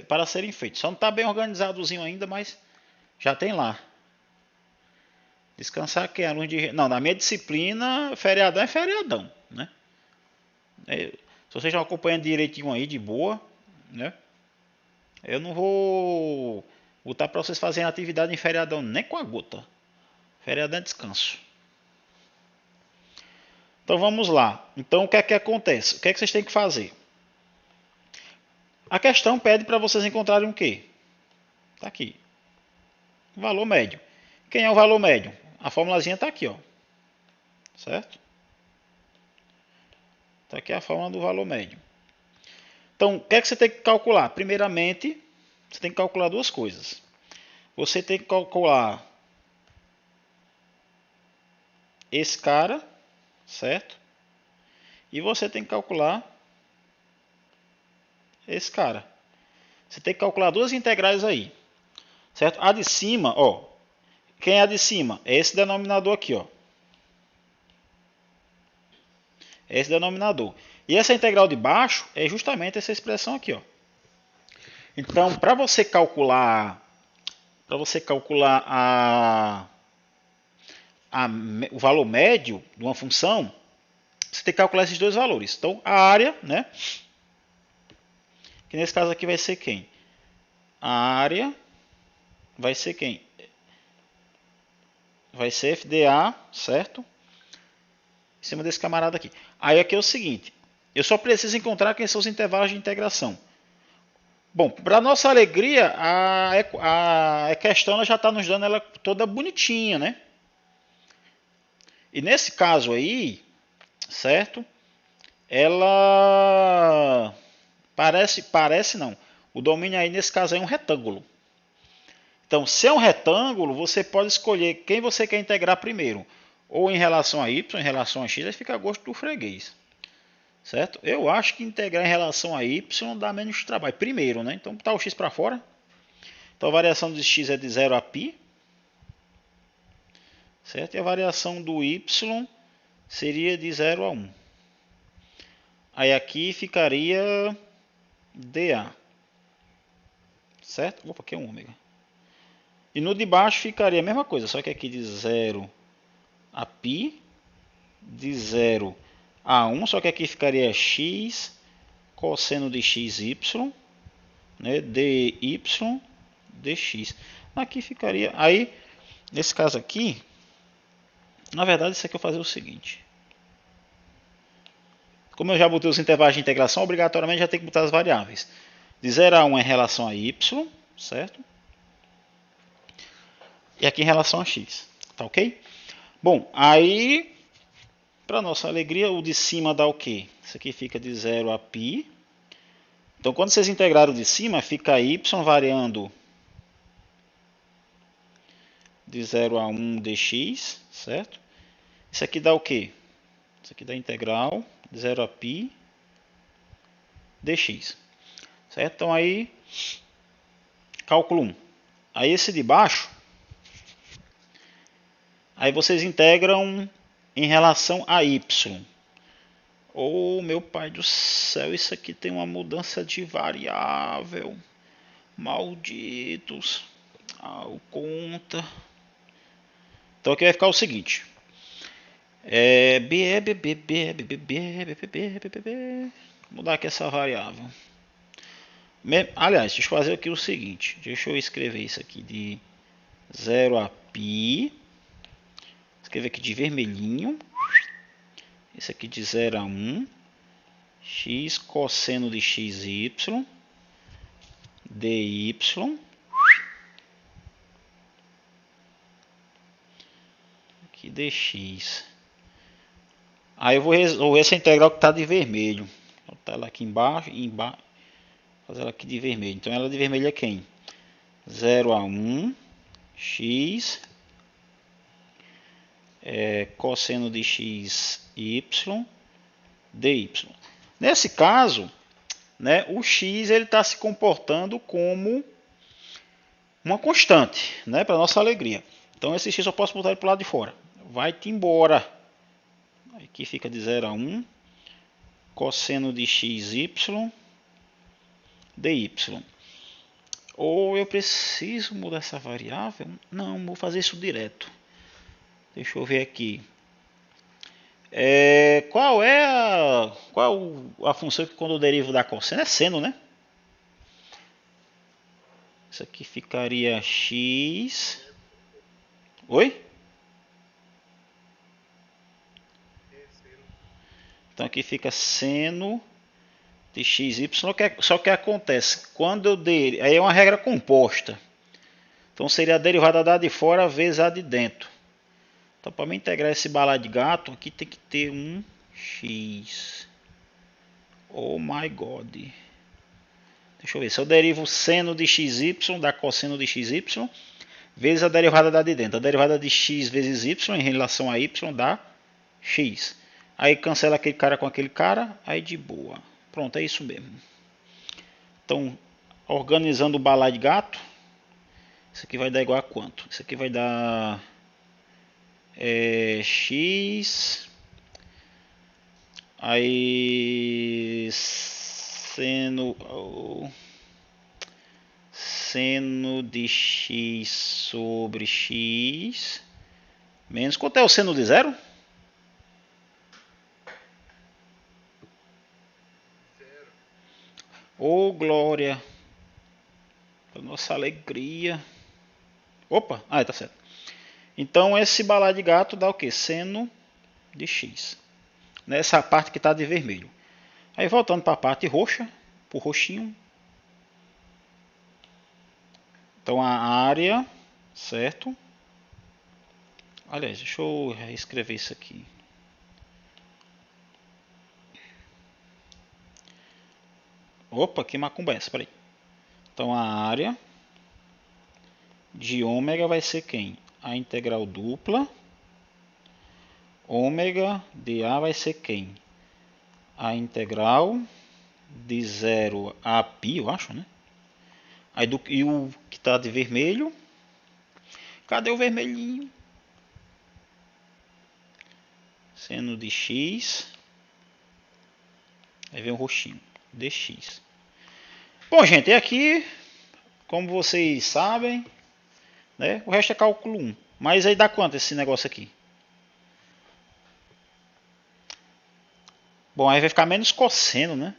A: para serem feitos. Só não está bem organizadozinho ainda, mas já tem lá. Descansar que é aluno de... Não, na minha disciplina, feriadão é feriadão, né? Se vocês estão acompanhando direitinho aí, de boa, né? Eu não vou botar para vocês fazerem atividade em feriadão nem com a gota. Feriadão é descanso. Então vamos lá. Então o que é que acontece? O que é que vocês têm que fazer? A questão pede para vocês encontrarem o quê? Está aqui. O valor médio. Quem é o valor médio? A formulazinha está aqui, ó. Certo? Está aqui a fórmula do valor médio. Então, o que é que você tem que calcular? Primeiramente, você tem que calcular duas coisas. Você tem que calcular esse cara, certo? E você tem que calcular esse cara. Você tem que calcular duas integrais aí, certo? A de cima, ó. Quem é a de cima? É esse denominador aqui, ó. É esse denominador. E essa integral de baixo é justamente essa expressão aqui, ó. Então, para você calcular o valor médio de uma função, você tem que calcular esses dois valores. Então, a área, né? Que nesse caso aqui vai ser quem? A área vai ser quem? Vai ser FDA, certo? Em cima desse camarada aqui. Aí aqui é o seguinte, eu só preciso encontrar quem são os intervalos de integração. Bom, para nossa alegria, a questão ela já está nos dando ela toda bonitinha, né? E nesse caso aí, certo? Ela parece não. O domínio aí nesse caso é um retângulo. Então, se é um retângulo, você pode escolher quem você quer integrar primeiro. Ou em relação a y, em relação a x, aí fica a gosto do freguês. Certo? Eu acho que integrar em relação a y dá menos trabalho. Primeiro, né? Então, botar o x para fora. Então, a variação de x é de 0 a π. Certo? E a variação do y seria de 0 a 1. Aí aqui ficaria dA. Certo? Opa, aqui é um ômega. E no de baixo ficaria a mesma coisa, só que aqui de 0 a π, de 0 a 1, só que aqui ficaria x cosseno de xy, né, dy dx. Aqui ficaria, aí, nesse caso aqui, na verdade isso aqui eu vou fazer o seguinte. Como eu já botei os intervalos de integração, obrigatoriamente já tem que botar as variáveis. De 0 a 1 em relação a y, certo? E aqui em relação a x, tá ok? Bom, aí, para nossa alegria, o de cima dá o quê? Isso aqui fica de 0 a π. Então, quando vocês integraram de cima, fica y variando de 0 a 1 dx, certo? Isso aqui dá o quê? Isso aqui dá integral de 0 a π dx, certo? Então, aí, cálculo 1. Aí, esse de baixo, aí vocês integram em relação a y. Oh, meu pai do céu, isso aqui tem uma mudança de variável. Malditos. O conta. Então aqui vai ficar o seguinte. Vou mudar aqui essa variável. Aliás, deixa eu fazer aqui o seguinte. Deixa eu escrever isso aqui de 0 a π. Escrever aqui de vermelhinho. Esse aqui de 0 a 1. X cosseno de xy. Dy. Aqui dx. Aí eu vou resolver essa integral que está de vermelho. Vou botar ela aqui embaixo. Fazer ela aqui de vermelho. Então ela de vermelho é quem? 0 a 1 x cosseno de x y dy. Nesse caso, né, o x ele está se comportando como uma constante, né, para nossa alegria. Então esse x eu posso botar ele para o lado de fora. Vai-te embora. Aqui fica de 0 a 1 cosseno de xy dy. Ou eu preciso mudar essa variável? Não, vou fazer isso direto. Deixa eu ver aqui. Qual a função que quando eu derivo da cosseno é seno, né? Isso aqui ficaria x. Oi? Então aqui fica seno de xy, só que acontece, quando eu der, aí é uma regra composta. Então seria a derivada da de fora vezes a de dentro. Então para me integrar esse balaio de gato, aqui tem que ter um x. Oh my god. Deixa eu ver, se eu derivo seno de xy dá cosseno de xy vezes a derivada da de dentro. A derivada de x vezes y em relação a y dá x. Aí cancela aquele cara com aquele cara, aí de boa. Pronto, é isso mesmo. Então, organizando o balaio de gato, isso aqui vai dar igual a quanto? Isso aqui vai dar x, aí seno de x sobre x menos, quanto é o seno de zero? Ô glória, para nossa alegria. Opa, tá certo. Então esse balaio de gato dá o que? Seno de x. Nessa parte que está de vermelho. Aí voltando para a parte roxa, para o roxinho. Então a área, certo? Aliás, deixa eu escrever isso aqui. Opa, que macumba é essa? Peraí. Então a área de ômega vai ser quem? A integral dupla. Ômega de A vai ser quem? A integral de 0 a π, eu acho, né? Aí e o que está de vermelho? Cadê o vermelhinho? Seno de x. Aí vem o roxinho. Dx. Bom, gente, é aqui, como vocês sabem, né? O resto é cálculo 1. Mas aí dá quanto esse negócio aqui? Bom, aí vai ficar menos cosseno, né?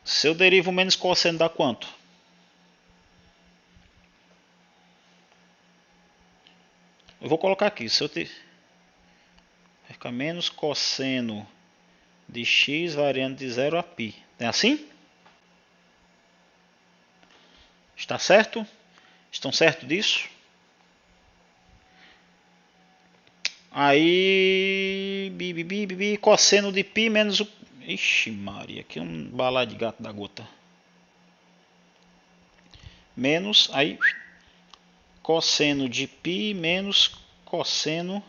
A: Se eu derivo menos cosseno dá quanto? Eu vou colocar aqui. Se eu ter... vai ficar menos cosseno de x variando de 0 a π. É assim? Está certo? Estão certo disso? Aí, cosseno de π menos o... Ixi Maria, aqui é um balaio de gato da gota. Menos, aí, cosseno de π menos cosseno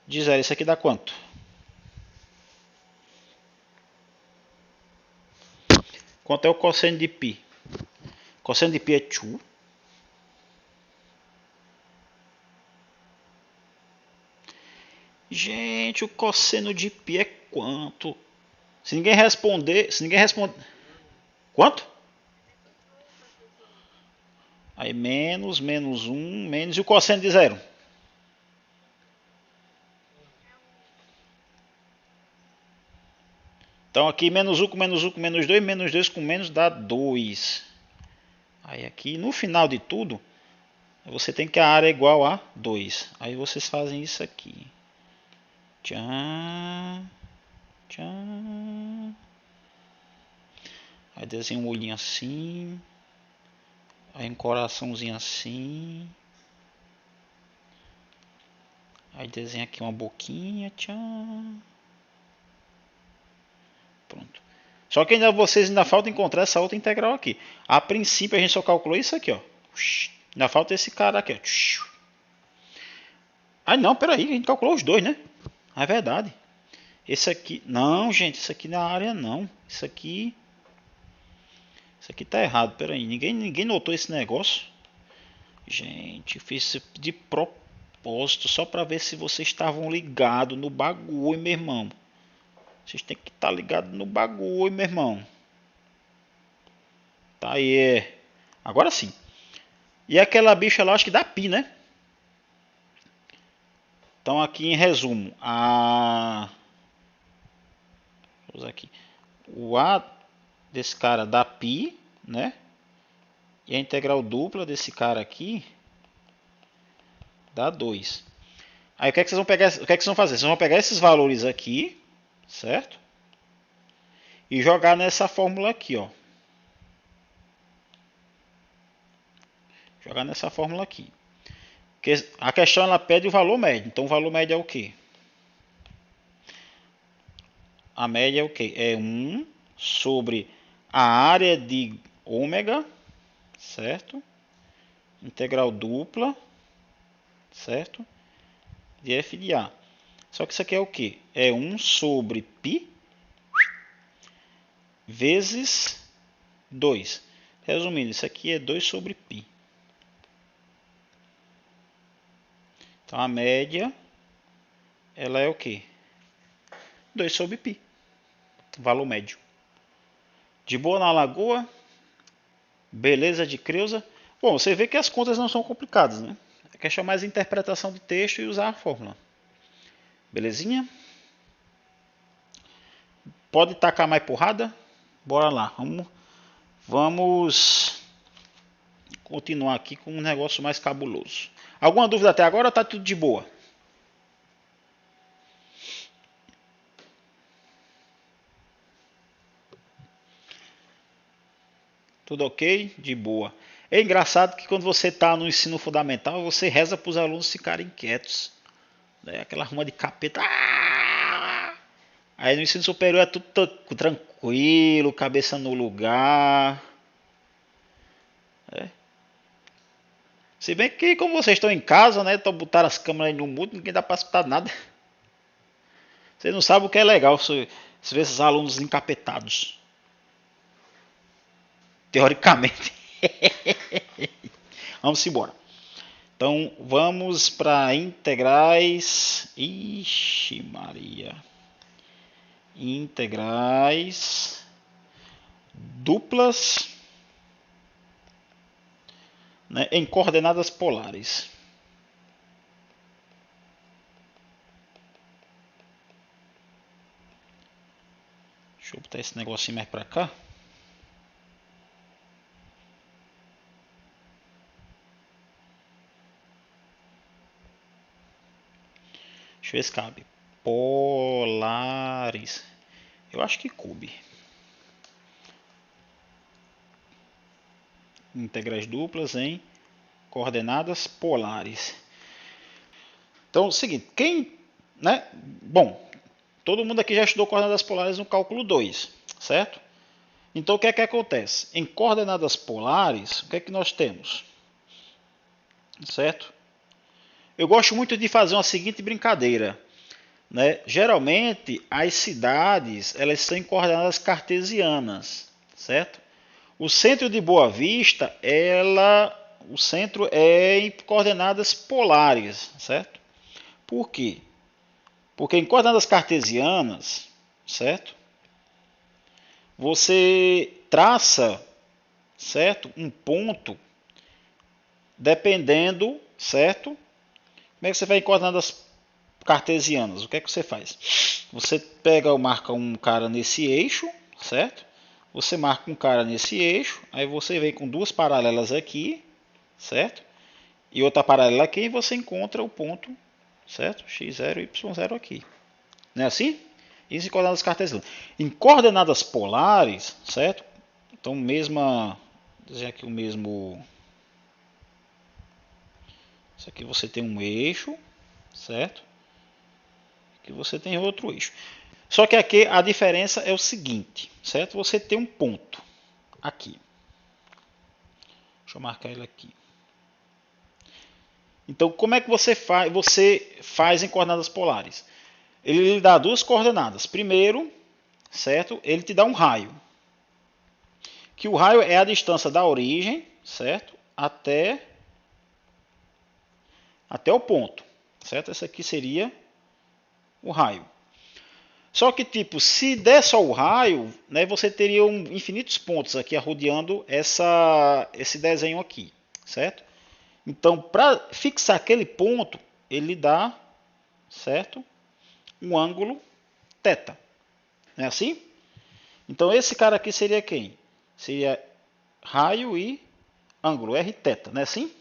A: de zero. Isso aqui dá quanto? Quanto é o cosseno de π? Cosseno de π é 2. Gente, o cosseno de π é quanto? Se ninguém responder... Quanto? Aí menos 1, menos... E o cosseno de zero? Então aqui menos 1 com menos 1 com menos 2, menos 2 com menos dá 2. Aí aqui no final de tudo, você tem que a área é igual a 2. Aí vocês fazem isso aqui. Tchan, tchan. Aí desenha um olhinho assim. Aí um coraçãozinho assim. Aí desenha aqui uma boquinha. Tchan. Pronto. Só que ainda vocês ainda falta encontrar essa outra integral aqui. A princípio a gente só calculou isso aqui, ó. Ainda falta esse cara aqui, ó. Ah, não, peraí, a gente calculou os dois, né? É verdade. Esse aqui, não, gente, isso aqui na área não. Isso aqui tá errado, peraí. Ninguém notou esse negócio. Gente, eu fiz isso de propósito só para ver se vocês estavam ligados no bagulho, meu irmão. Vocês têm que estar ligados no bagulho, meu irmão. Tá aí, agora sim. E aquela bicha lá, acho que dá pi, né? Então aqui em resumo, vou usar aqui. O A desse cara dá π, né? E a integral dupla desse cara aqui dá 2. Aí o que é que vocês vão pegar? O que é que vocês vão fazer? Vocês vão pegar esses valores aqui, certo? E jogar nessa fórmula aqui, ó. Jogar nessa fórmula aqui. Porque a questão ela pede o valor médio. Então o valor médio é o quê? A média é o quê? É 1 sobre a área de ômega, certo? Integral dupla, certo? De f de a. Só que isso aqui é o quê? É 1 sobre π vezes 2. Resumindo, isso aqui é 2 sobre π. Então a média, ela é o quê? 2 sobre π. Valor médio. De boa na lagoa? Beleza de Creusa? Bom, você vê que as contas não são complicadas, né? A questão é mais interpretação de texto e usar a fórmula. Belezinha? Pode tacar mais porrada? Bora lá. Vamos continuar aqui com um negócio mais cabuloso. Alguma dúvida até agora ou tá tudo de boa? Tudo ok? De boa. É engraçado que quando você está no ensino fundamental, você reza para os alunos ficarem quietos. Né? Aquela ruma de capeta. Aí no ensino superior é tudo tranquilo, cabeça no lugar. É. Se bem que como vocês estão em casa, né? Então botaram as câmeras no mudo, ninguém dá para escutar nada. Você não sabe o que é legal se ver esses alunos encapetados. Teoricamente. Vamos embora. Então vamos para integrais. Ixi, Maria. Integrais duplas, né, em coordenadas polares. Deixa eu botar esse negocinho mais para cá. Deixa eu ver se cabe. Polares. Eu acho que coube. Integrais duplas em coordenadas polares. Então é o seguinte, né? Bom, todo mundo aqui já estudou coordenadas polares no cálculo 2, certo? Então o que é que acontece? Em coordenadas polares, o que é que nós temos? Certo? Eu gosto muito de fazer uma seguinte brincadeira. Né? Geralmente as cidades elas são em coordenadas cartesianas, certo? O centro de Boa Vista, o centro é em coordenadas polares, certo? Por quê? Porque em coordenadas cartesianas, certo? Você traça, certo? Um ponto dependendo, certo? Como é que você vai em coordenadas cartesianas? O que é que você faz? Você marca um cara nesse eixo, certo? Você marca um cara nesse eixo, aí você vem com duas paralelas aqui, certo? E outra paralela aqui e você encontra o ponto, certo? x0 e y0 aqui. Não é assim? Isso em coordenadas cartesianas. Em coordenadas polares, certo? Então, dizer aqui o mesmo. Isso aqui você tem um eixo, certo? Aqui você tem outro eixo. Só que aqui a diferença é o seguinte, certo? Você tem um ponto aqui. Deixa eu marcar ele aqui. Então, como é que você faz em coordenadas polares? Ele lhe dá duas coordenadas. Primeiro, certo? Ele te dá um raio. Que o raio é a distância da origem, certo? Até o ponto, certo? Esse aqui seria o raio. Só que, tipo, se der só o raio, né, você teria infinitos pontos aqui rodeando esse desenho aqui, certo? Então, para fixar aquele ponto, ele dá, certo? Um ângulo θ. Não é assim? Então, esse cara aqui seria quem? Seria raio e ângulo, Rθ, não é assim?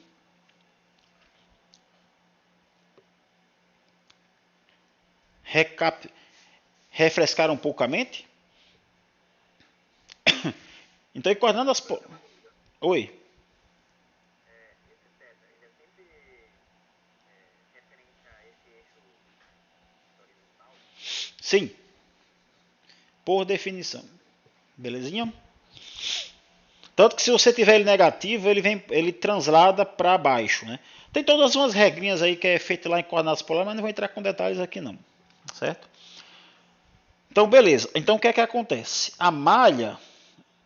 A: refrescar um pouco a mente? Então, em coordenadas... Oi. Sim, por definição. Belezinha? Tanto que se você tiver ele negativo, ele translada para baixo, né? Tem todas umas regrinhas aí que é feito lá em coordenadas polares, mas não vou entrar com detalhes aqui não, certo? Então, beleza. Então, o que é que acontece? A malha,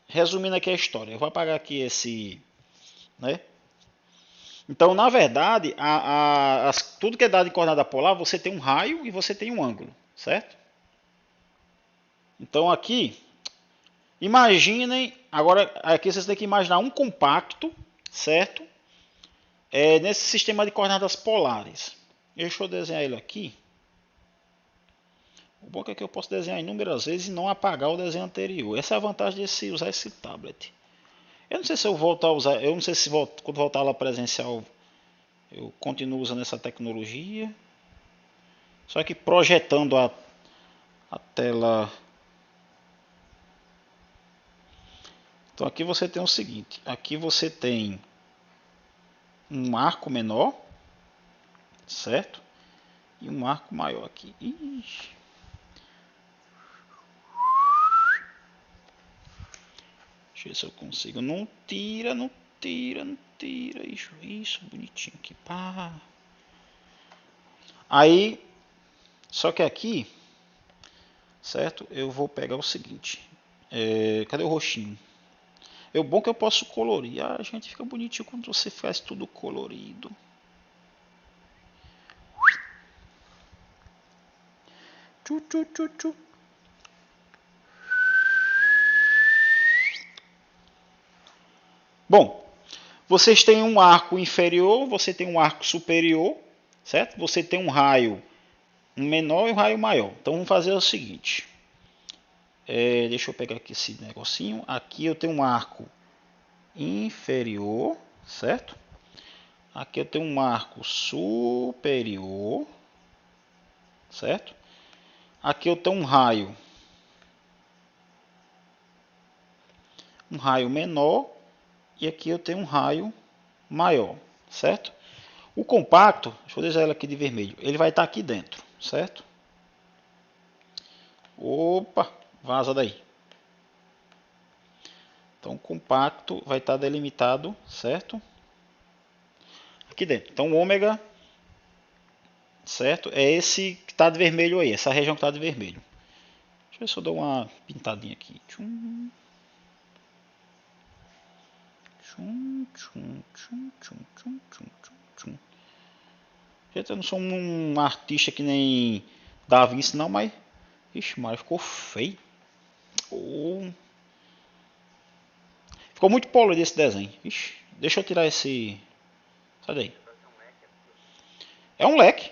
A: resumindo aqui a história, eu vou apagar aqui esse, né? Então, na verdade, tudo que é dado em coordenada polar, você tem um raio e você tem um ângulo, certo? Então, aqui, imaginem, agora aqui vocês têm que imaginar um compacto, certo? Nesse sistema de coordenadas polares. Deixa eu desenhar ele aqui. O bom é que eu posso desenhar inúmeras vezes e não apagar o desenho anterior. Essa é a vantagem de usar esse tablet. Eu não sei se eu volto a usar, eu não sei se quando voltar lá presencial eu continuo usando essa tecnologia. Só que projetando a tela. Então aqui você tem o seguinte, aqui você tem um arco menor, certo? E um arco maior aqui. Ixi. Deixa eu ver se eu consigo. Não tira, não tira, não tira. Isso, bonitinho aqui. Pá. Aí, só que aqui, certo? Eu vou pegar o seguinte. Cadê o roxinho? É o bom que eu posso colorir. A gente fica bonitinho quando você faz tudo colorido. Tchu, tchu, tchu, tchu. Bom, vocês têm um arco inferior, você tem um arco superior, certo? Você tem um raio menor e um raio maior. Então vamos fazer o seguinte. Deixa eu pegar aqui esse negocinho. Aqui eu tenho um arco inferior, certo? Aqui eu tenho um arco superior, certo? Aqui eu tenho um raio menor e aqui eu tenho um raio maior, certo? O compacto, deixa eu deixar ele aqui de vermelho, ele vai estar aqui dentro, certo? Opa, vaza daí. Então o compacto vai estar delimitado, certo? Aqui dentro. Então o ômega, certo? É esse que está de vermelho aí, essa região que está de vermelho. Deixa eu ver se eu dou uma pintadinha aqui. Tchum. Tchum, tchum, tchum, tchum, tchum, tchum, tchum. Gente, eu não sou um artista que nem Da Vinci não, mas... Ixi, mas ficou feio. Oh. Ficou muito polido esse desenho. Ixi, deixa eu tirar esse... Sai daí. É um leque.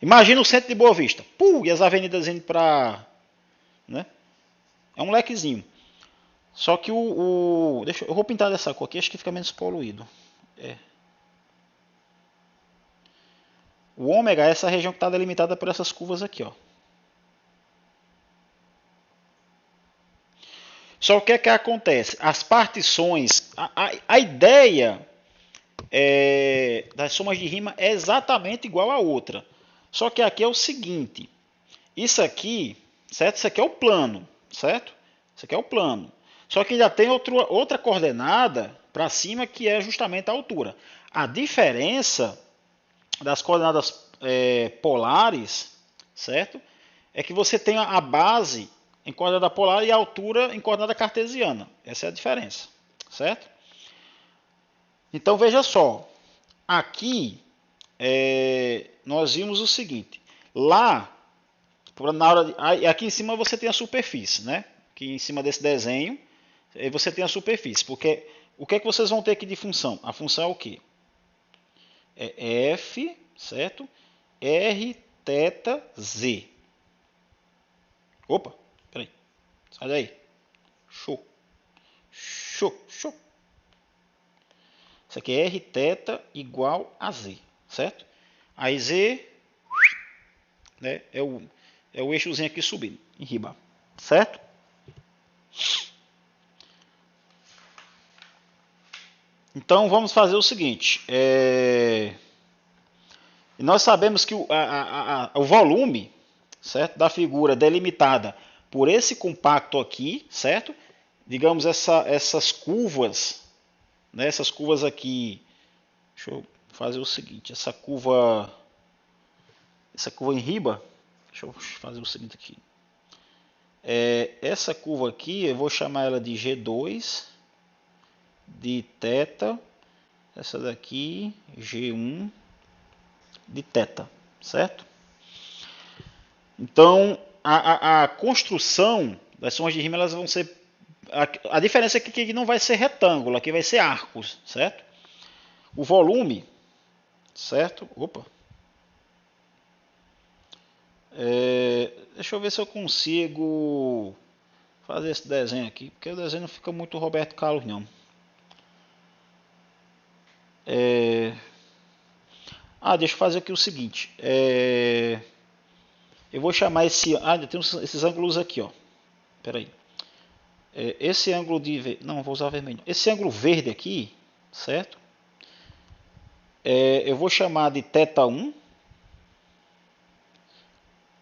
A: Imagina o centro de Boa Vista. E as avenidas indo pra... Né? É um lequezinho. Só que eu vou pintar dessa cor aqui, acho que fica menos poluído. O ômega é essa região que está delimitada por essas curvas aqui, ó. Só que o que é que acontece? As partições, a ideia das somas de rima é exatamente igual a outra. Só que aqui é o seguinte, isso aqui, certo? Isso aqui é o plano, certo? Isso aqui é o plano. Só que ainda tem outra coordenada para cima que é justamente a altura. A diferença das coordenadas polares, certo? É que você tem a base em coordenada polar e a altura em coordenada cartesiana. Essa é a diferença, certo? Então veja só, aqui nós vimos o seguinte, lá, na hora de, aqui em cima você tem a superfície, né? Aqui em cima desse desenho, você tem a superfície, porque o que é que vocês vão ter aqui de função? A função é o quê? É F, certo? R, θ, Z. Opa, peraí, sai daí. Show, show, show. Isso aqui é R θ igual a Z, certo? Aí Z, né? É o eixozinho aqui subindo, em riba, certo? Então vamos fazer o seguinte, nós sabemos que o volume, certo, da figura delimitada por esse compacto aqui, certo? Digamos essas curvas, né, essas curvas aqui, deixa eu fazer o seguinte, essa curva em riba, deixa eu fazer o seguinte aqui, essa curva aqui eu vou chamar ela de G2 de θ, essa daqui G1 de θ, certo? Então a construção das somas de rima elas vão ser, a diferença é que aqui não vai ser retângulo, aqui vai ser arcos, certo? O volume, certo? Opa. Deixa eu ver se eu consigo fazer esse desenho aqui, porque o desenho não fica muito Roberto Carlos não. Deixa eu fazer aqui o seguinte. Eu vou chamar esse... ainda tem esses ângulos aqui, ó. Espera aí. Esse ângulo de... não, vou usar vermelho. Esse ângulo verde aqui, certo? Eu vou chamar de θ1.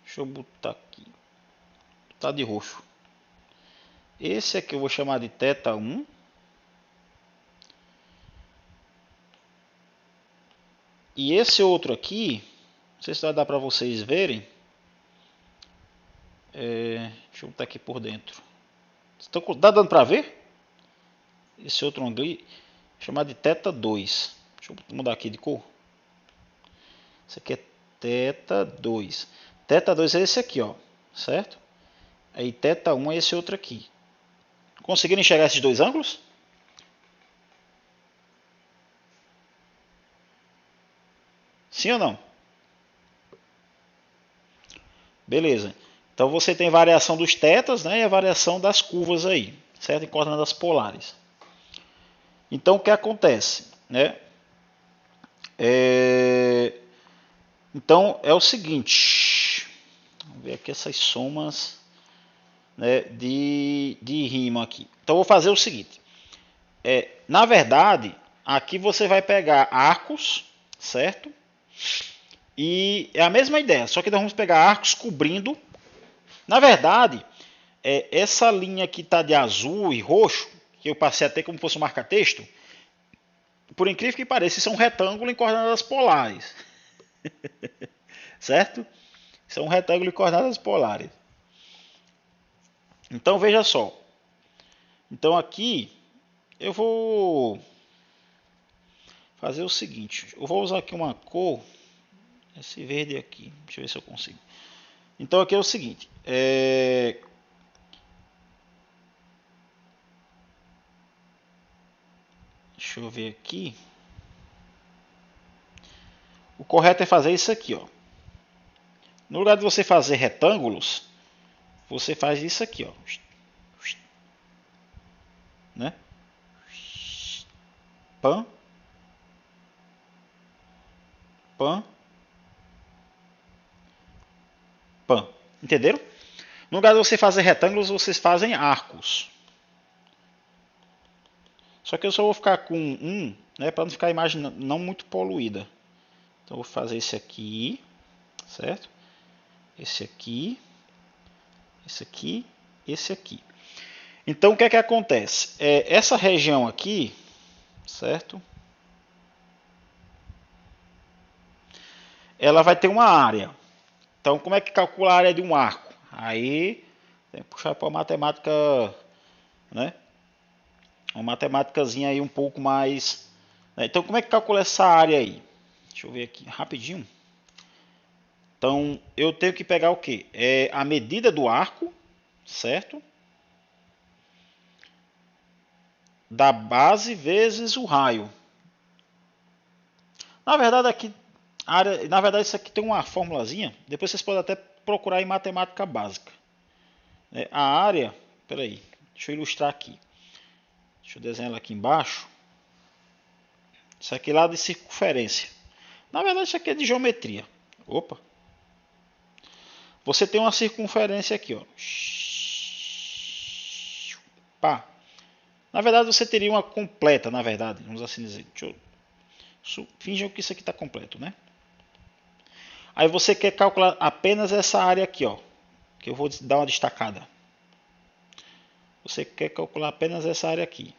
A: Deixa eu botar aqui. Tá de roxo. Esse aqui eu vou chamar de θ1. E esse outro aqui, não sei se vai dar para vocês verem. Deixa eu botar aqui por dentro. Tá dando para ver? Esse outro ângulo aí, chamado de θ2. Deixa eu mudar aqui de cor. Esse aqui é θ2. θ2 é esse aqui, ó, certo? Aí θ1 é esse outro aqui. Conseguiram enxergar esses dois ângulos? Sim ou não? Beleza. Então você tem variação dos tetas, né, e a variação das curvas aí, certo? Em coordenadas polares. Então o que acontece, né? Então é o seguinte, vamos ver aqui essas somas, né, de rima aqui. Então eu vou fazer o seguinte, na verdade, aqui você vai pegar arcos, certo? E é a mesma ideia, só que nós vamos pegar arcos cobrindo. Na verdade, essa linha que está de azul e roxo, que eu passei até como fosse um marca-texto, por incrível que pareça, isso é um retângulo em coordenadas polares. Certo? Isso é um retângulo em coordenadas polares. Então veja só. Então aqui eu vou fazer o seguinte. Eu vou usar aqui uma cor, esse verde aqui. Deixa eu ver se eu consigo. Então aqui é o seguinte. Deixa eu ver aqui. O correto é fazer isso aqui, ó. No lugar de você fazer retângulos, você faz isso aqui, ó. Né? Pan. Pan. Pan. Entenderam? No lugar de você fazer retângulos, vocês fazem arcos. Só que eu só vou ficar com um, né, para não ficar a imagem não muito poluída. Então eu vou fazer esse aqui, certo? Esse aqui, esse aqui. Então o que é que acontece? Essa região aqui, certo? Ela vai ter uma área. Então como é que calcula a área de um arco? Aí tem que puxar para a matemática, né? Uma matemáticazinha aí um pouco mais, né? Então como é que calcula essa área aí? Deixa eu ver aqui rapidinho. Então eu tenho que pegar o que? A medida do arco, certo? Da base vezes o raio. Na verdade aqui, na verdade isso aqui tem uma formulazinha. Depois vocês podem até procurar em matemática básica. A área, peraí, deixa eu ilustrar aqui. Deixa eu desenhar ela aqui embaixo. Isso aqui lá de circunferência. Na verdade isso aqui é de geometria. Opa. você tem uma circunferência aqui, ó. Pá. Na verdade, você teria uma completa, na verdade, vamos assim dizer. Finjam que isso aqui está completo, né? Aí você quer calcular apenas essa área aqui, ó, que eu vou dar uma destacada. Você quer calcular apenas essa área aqui.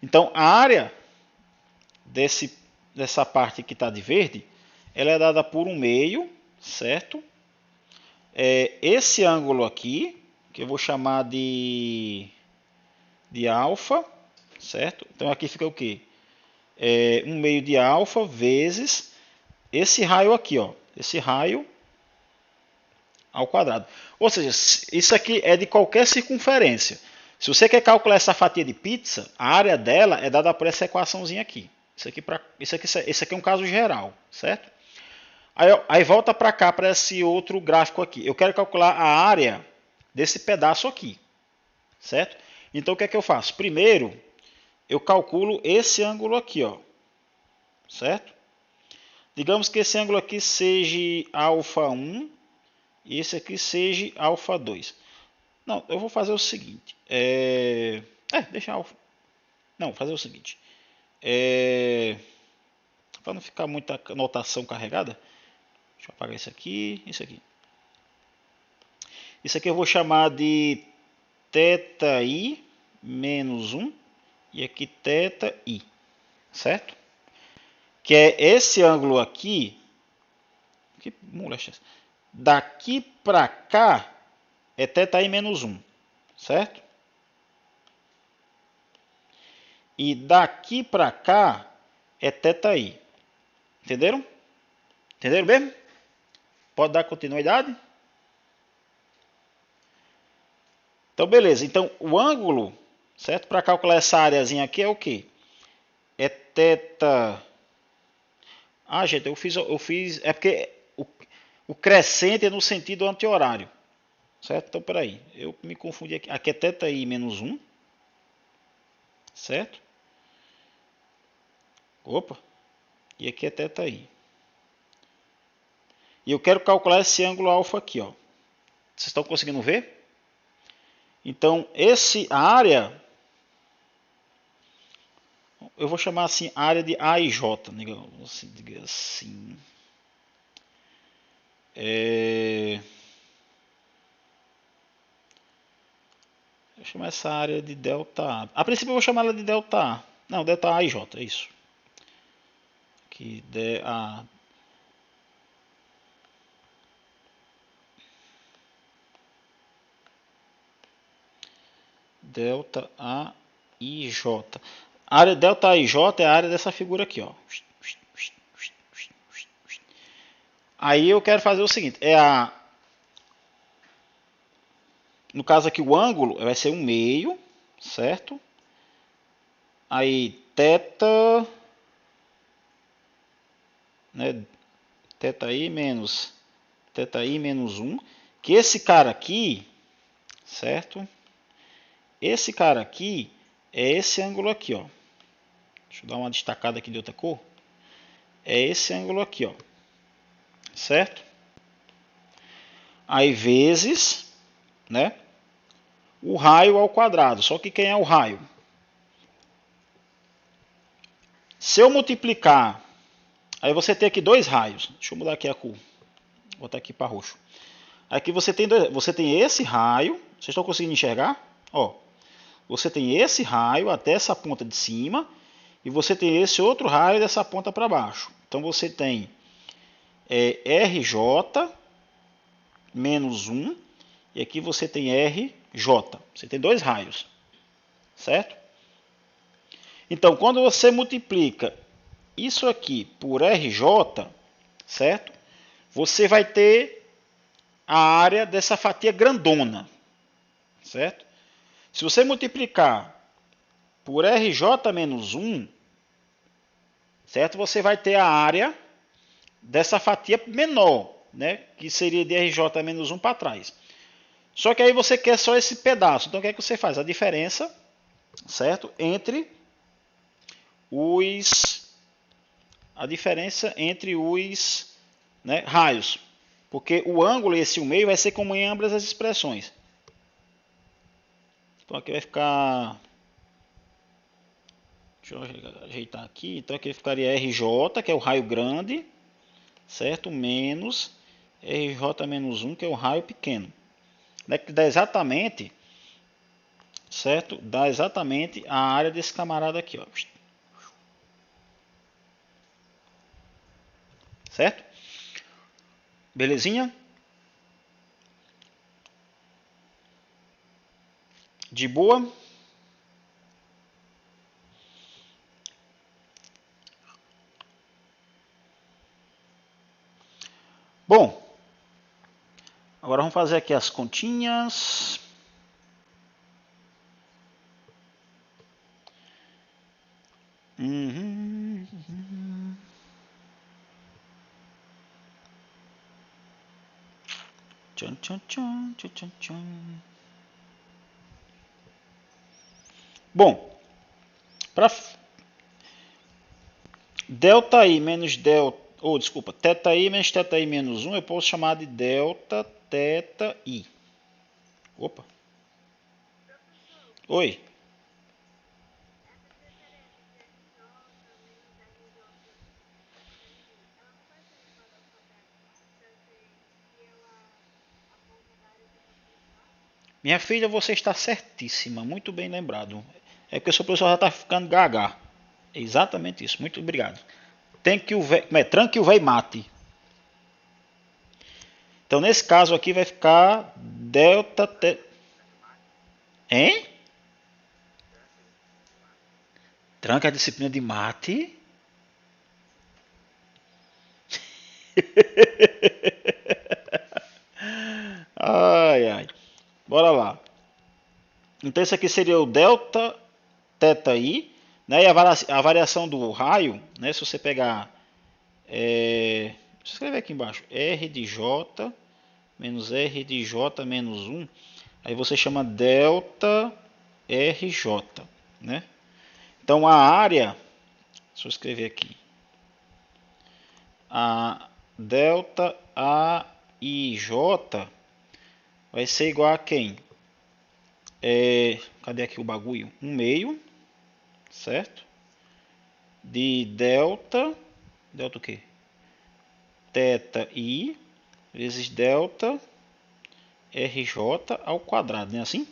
A: Então, a área dessa parte que está de verde, ela é dada por 1/2, certo? Esse ângulo aqui, que eu vou chamar de alfa, certo? Então aqui fica o quê? 1/2 de alfa vezes esse raio aqui, ó. Esse raio ao quadrado. Ou seja, isso aqui é de qualquer circunferência. Se você quer calcular essa fatia de pizza, a área dela é dada por essa equaçãozinha aqui. Isso aqui é um caso geral, certo? Aí volta para cá, para esse outro gráfico aqui. Eu quero calcular a área desse pedaço aqui, certo? Então o que é que eu faço? Primeiro, eu calculo esse ângulo aqui, ó, certo? Digamos que esse ângulo aqui seja alfa 1 e esse aqui seja alfa 2. Não, eu vou fazer o seguinte. Deixa alfa. Não, vou fazer o seguinte. Para não ficar muita notação carregada, deixa eu apagar isso aqui, isso aqui. Isso aqui eu vou chamar de θi menos 1 e aqui θi, certo? Que é esse ângulo aqui. Que moléstia. Daqui para cá é θi menos 1, certo? E daqui para cá é θi. Entenderam? Entenderam mesmo? Pode dar continuidade? Então, beleza. Então, o ângulo, certo? Para calcular essa areazinha aqui é o quê? É θ... Ah, gente, eu fiz... É porque o crescente é no sentido anti-horário. Certo? Então, peraí. Eu me confundi aqui. Aqui é θi menos 1. Certo? Opa. E aqui é θi. E eu quero calcular esse ângulo alfa aqui, ó. Vocês estão conseguindo ver? Então, a área, eu vou chamar assim, área de A e J, digamos assim. Vou chamar essa área de delta A. A princípio eu vou chamar ela de delta A. Não, delta A e J, é isso. Aqui, delta A e J. A área delta A e J é a área dessa figura aqui, ó. Aí eu quero fazer o seguinte, no caso aqui o ângulo vai ser 1/2, certo? Aí θ, né, θi menos 1, que esse cara aqui, certo? Esse cara aqui é esse ângulo aqui, ó. Deixa eu dar uma destacada aqui de outra cor. É esse ângulo aqui, ó. Certo? Aí vezes, né? O raio ao quadrado. Só que quem é o raio? Se eu multiplicar, aí você tem aqui dois raios. Deixa eu mudar aqui a cor. Vou botar aqui para roxo. Aqui você tem esse raio. Vocês estão conseguindo enxergar? Ó, você tem esse raio até essa ponta de cima e você tem esse outro raio dessa ponta para baixo. Então você tem RJ menos 1 e aqui você tem RJ. Você tem dois raios, certo? Então, quando você multiplica isso aqui por RJ, certo? Você vai ter a área dessa fatia grandona, certo? Se você multiplicar por RJ menos 1, certo? Você vai ter a área dessa fatia menor, né? Que seria de RJ menos 1 para trás. Só que aí você quer só esse pedaço. Então o que é que você faz? A diferença, certo? Entre os né, raios. Porque o ângulo e esse o meio vai ser como em ambas as expressões. Então aqui vai ficar... Deixa eu ajeitar aqui. Então aqui ficaria RJ, que é o raio grande, certo? Menos RJ menos 1, que é o raio pequeno. Que dá exatamente, certo? Dá exatamente a área desse camarada aqui, ó. Certo? Belezinha? De boa? Bom, agora vamos fazer aqui as continhas. Tchan, tchan, tchan, tchan, tchan. Bom, para delta I menos delta, desculpa, teta I menos teta I menos 1, eu posso chamar de delta teta I. Opa. Oi. Minha filha, você está certíssima, muito bem lembrado. É porque o seu professor já está ficando gaga. É exatamente isso, muito obrigado. Tem que o véio, tranque o véio mate. Então nesse caso aqui vai ficar delta t. Hein? Tranca a disciplina de mate. Ai, ai. Bora lá. Então esse aqui seria o delta teta I, né? E a variação do raio, né? Se você pegar, deixa eu escrever aqui embaixo, R de J menos R de J menos 1, aí você chama delta RJ, né? Então a área, deixa eu escrever aqui, a delta AIJ vai ser igual a quem? Cadê aqui o bagulho? 1 meio, certo? De delta o quê? Teta I vezes delta RJ ao quadrado, não é assim?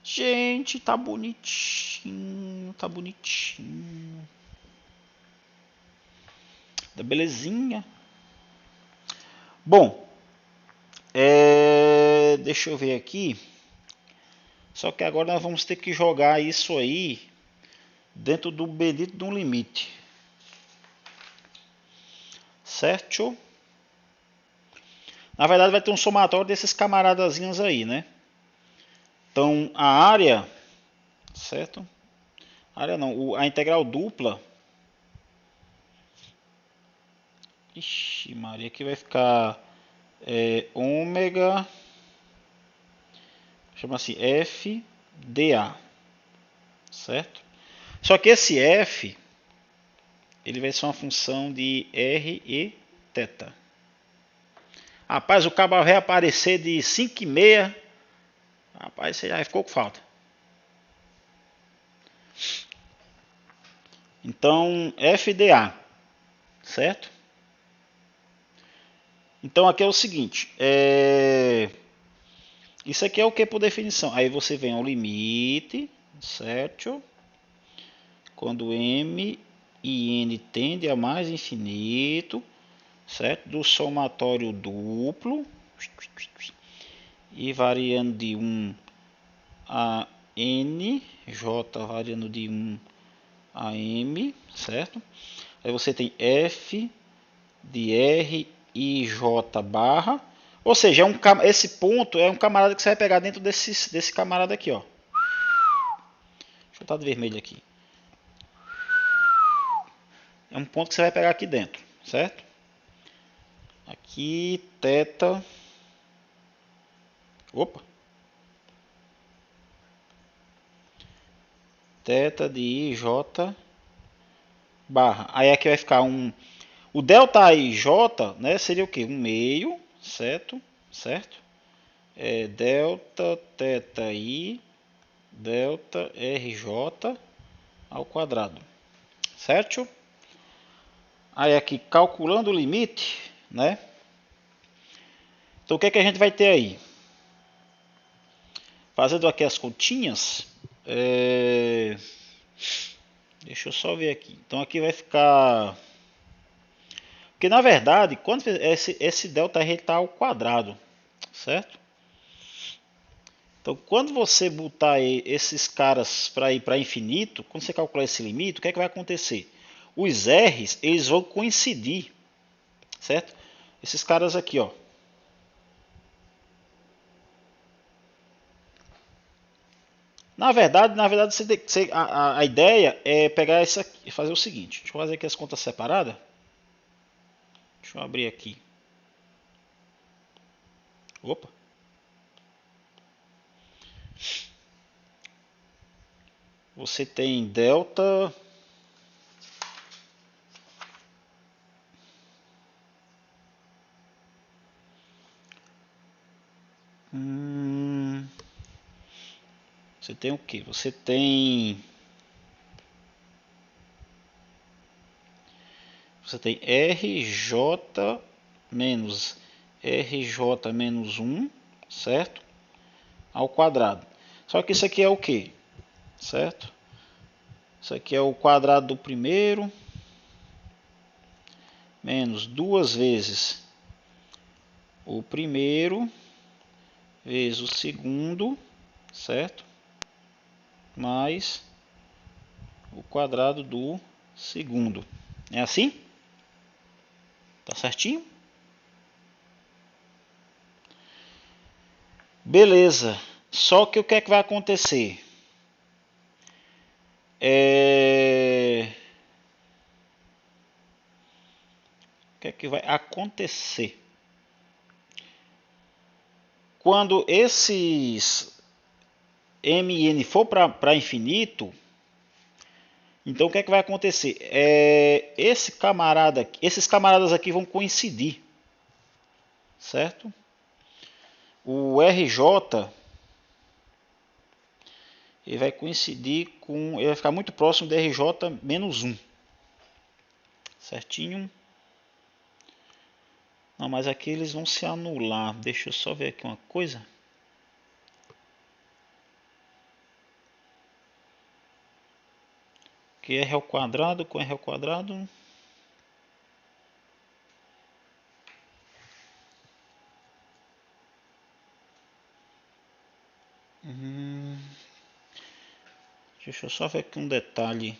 A: Gente, tá bonitinho, tá bonitinho. Tá belezinha. Bom, deixa eu ver aqui. Só que agora nós vamos ter que jogar isso aí dentro do bendito de um limite. Certo? Na verdade vai ter um somatório desses camaradazinhos aí, né? Então a área, certo? A área não, a integral dupla. Ixi, Maria, aqui vai ficar ômega, chama-se f dA, certo? Só que esse f, ele vai ser uma função de r e θ. Rapaz, o cabo vai aparecer de 5 e meia. Rapaz, você já ficou com falta. Então, FDA, certo? Então aqui é o seguinte, isso aqui é o que por definição? Aí você vem ao limite, certo? Quando m e n tende a mais infinito, certo? Do somatório duplo e variando de 1 a n, j variando de 1 a m, certo? Aí você tem f de r e j barra, ou seja, esse ponto é um camarada que você vai pegar dentro desse camarada aqui, ó. Deixa eu botar de vermelho aqui. É um ponto que você vai pegar aqui dentro, certo? Aqui, θ. Opa. Θ de IJ barra. Aí aqui vai ficar um O delta IJ, né, seria o quê? 1 meio, certo? Certo? Delta θ I, delta RJ ao quadrado. Certo? Aí aqui, calculando o limite, né? Então o que é que a gente vai ter aí? Fazendo aqui as continhas, deixa eu só ver aqui. Então aqui vai ficar... Porque na verdade, quando esse delta R está ao quadrado, certo? Então quando você botar esses caras para ir para infinito, quando você calcular esse limite, o que é que vai acontecer? Os R's, eles vão coincidir, certo? Esses caras aqui, ó. Na verdade a ideia é pegar essa aqui e fazer o seguinte. Deixa eu fazer aqui as contas separadas. Deixa eu abrir aqui. Opa. Você tem delta... Você tem o que? Você tem RJ menos RJ menos 1, certo? Ao quadrado. Só que isso aqui é o que? Certo? Isso aqui é o quadrado do primeiro menos 2 vezes o primeiro vezes o segundo, certo? Mais o quadrado do segundo. É assim? Tá certinho? Beleza. Só que o que é que vai acontecer? O que é que vai acontecer? Quando esses M e N for para infinito, então o que é que vai acontecer? Esses camaradas aqui vão coincidir, certo? O RJ ele vai coincidir com... Ele vai ficar muito próximo do RJ menos 1. Certinho? Não, mas aqui eles vão se anular. Deixa eu só ver aqui uma coisa. Que R ao quadrado com R ao quadrado... Deixa eu só ver aqui um detalhe.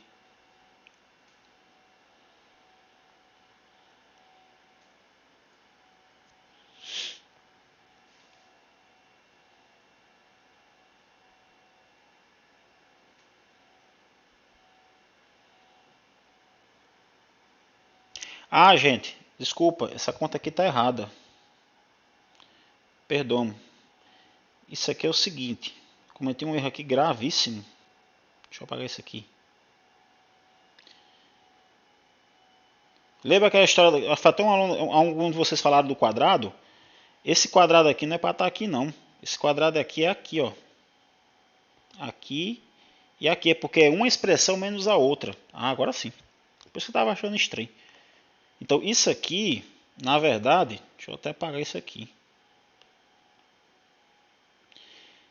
A: Ah, gente, desculpa, essa conta aqui está errada. Perdão. Isso aqui é o seguinte. Cometi um erro aqui gravíssimo. Deixa eu apagar isso aqui. Lembra aquela história... Até algum de vocês falaram do quadrado? Esse quadrado aqui não é para estar aqui, não. Esse quadrado aqui é aqui, ó. Aqui e aqui. É porque é uma expressão menos a outra. Ah, agora sim. Por isso que eu estava achando estranho. Então, isso aqui, na verdade... Deixa eu até apagar isso aqui.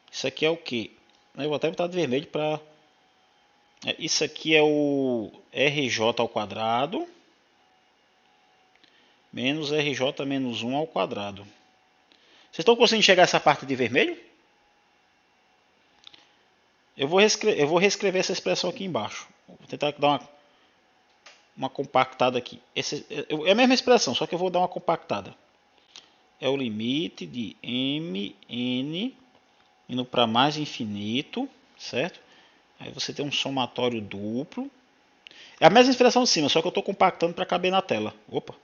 A: Isso aqui é o que? Eu vou até botar de vermelho para... Isso aqui é o RJ ao quadrado menos RJ menos 1 ao quadrado. Vocês estão conseguindo enxergar essa parte de vermelho? Eu vou reescrever essa expressão aqui embaixo. Vou tentar dar uma compactada aqui. É a mesma expressão, só que eu vou dar uma compactada. É o limite de mn indo para mais infinito, certo? Aí você tem um somatório duplo. É a mesma expressão de cima, só que eu estou compactando para caber na tela. Opa!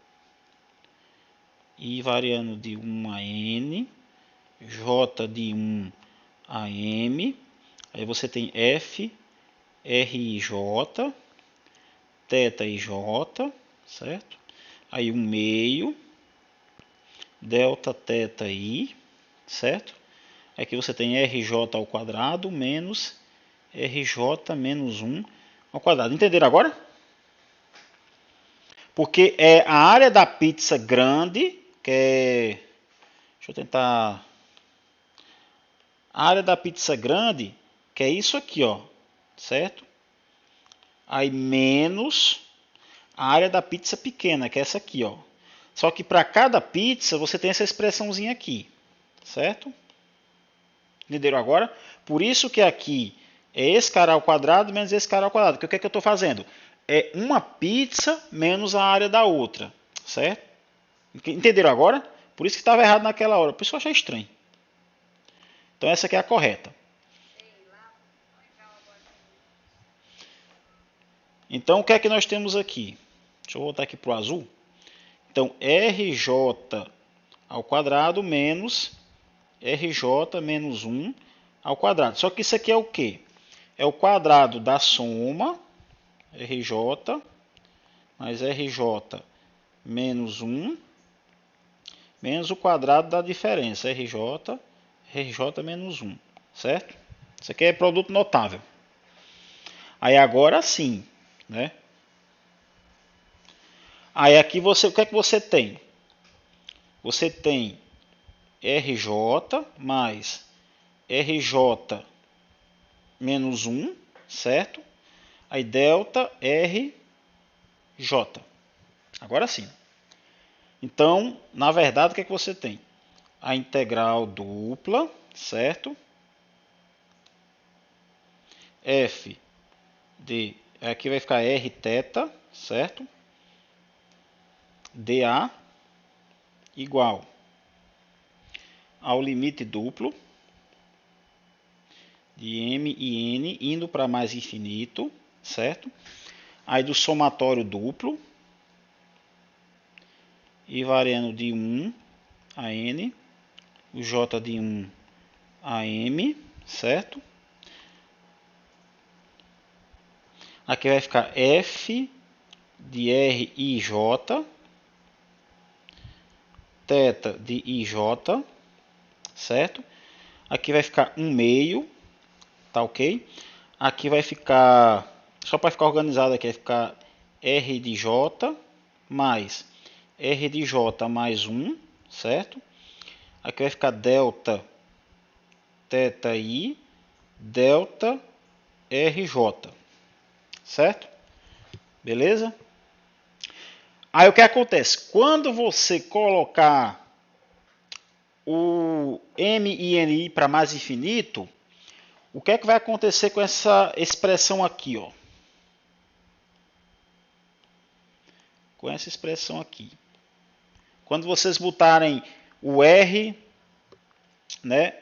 A: I variando de 1 a n, J de 1 a m, aí você tem F, R i J, θ i J, certo? Aí 1 meio, delta θ I, certo? Aqui você tem RJ ao quadrado menos RJ menos 1 ao quadrado. Entenderam agora? Porque é a área da pizza grande, que é... Deixa eu tentar... A área da pizza grande, que é isso aqui, ó, certo? Aí menos a área da pizza pequena, que é essa aqui, ó. Só que para cada pizza você tem essa expressãozinha aqui, certo? Entenderam agora? Por isso que aqui é esse cara ao quadrado menos esse cara ao quadrado. Que o que é que eu estou fazendo? É uma pizza menos a área da outra, certo? Entenderam agora? Por isso que estava errado naquela hora. Por isso eu achei estranho. Então essa aqui é a correta. Então o que é que nós temos aqui? Deixa eu voltar aqui para o azul. Então RJ ao quadrado menos RJ menos 1 ao quadrado. Só que isso aqui é o quê? É o quadrado da soma RJ mais RJ menos 1 menos o quadrado da diferença RJ menos 1, certo? Isso aqui é produto notável. Aí agora sim, né? Aí aqui você, o que é que você tem? Você tem RJ mais RJ menos 1, certo? Aí delta RJ. Agora sim. Então, na verdade, o que é que você tem? A integral dupla, certo? F de... Aqui vai ficar R θ, certo? dA igual ao limite duplo de m e n indo para mais infinito, certo? Aí do somatório duplo e variando de 1 a n, o j de 1 a m, certo? Aqui vai ficar f de r i j, θ de ij, certo? Aqui vai ficar 1 meio, tá ok? Aqui vai ficar, só para ficar organizado aqui, vai ficar r de j mais r de j mais 1, certo? Aqui vai ficar delta θ I, delta RJ, certo? Beleza? Aí o que acontece? Quando você colocar o m e n para mais infinito, o que é que vai acontecer com essa expressão aqui, ó? Com essa expressão aqui. Quando vocês botarem o R, né?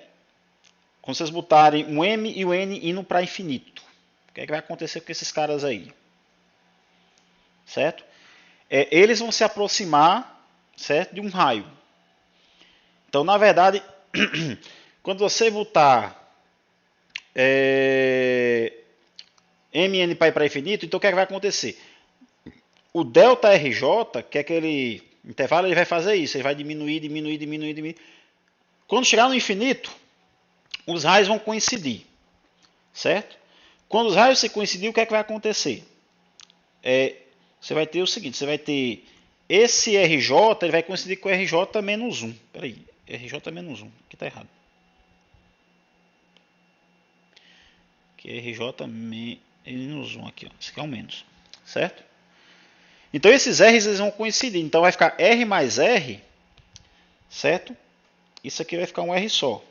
A: Quando vocês botarem o M e o N indo para infinito, o que é que vai acontecer com esses caras aí? Certo? Eles vão se aproximar, certo, de um raio. Então, na verdade, quando você botar MN para infinito, então o que é que vai acontecer? O delta RJ, que é aquele intervalo, ele vai fazer isso. Ele vai diminuir, diminuir, diminuir, diminuir. Quando chegar no infinito, os raios vão coincidir. Certo? Quando os raios se coincidirem, o que é que vai acontecer? Você vai ter o seguinte, você vai ter esse RJ, ele vai coincidir com o RJ menos 1. Peraí, RJ menos 1, aqui está errado. Aqui é RJ menos 1, aqui, ó. Esse aqui é um menos, certo? Então esses R's eles vão coincidir, então vai ficar R mais R, certo? Isso aqui vai ficar um R só.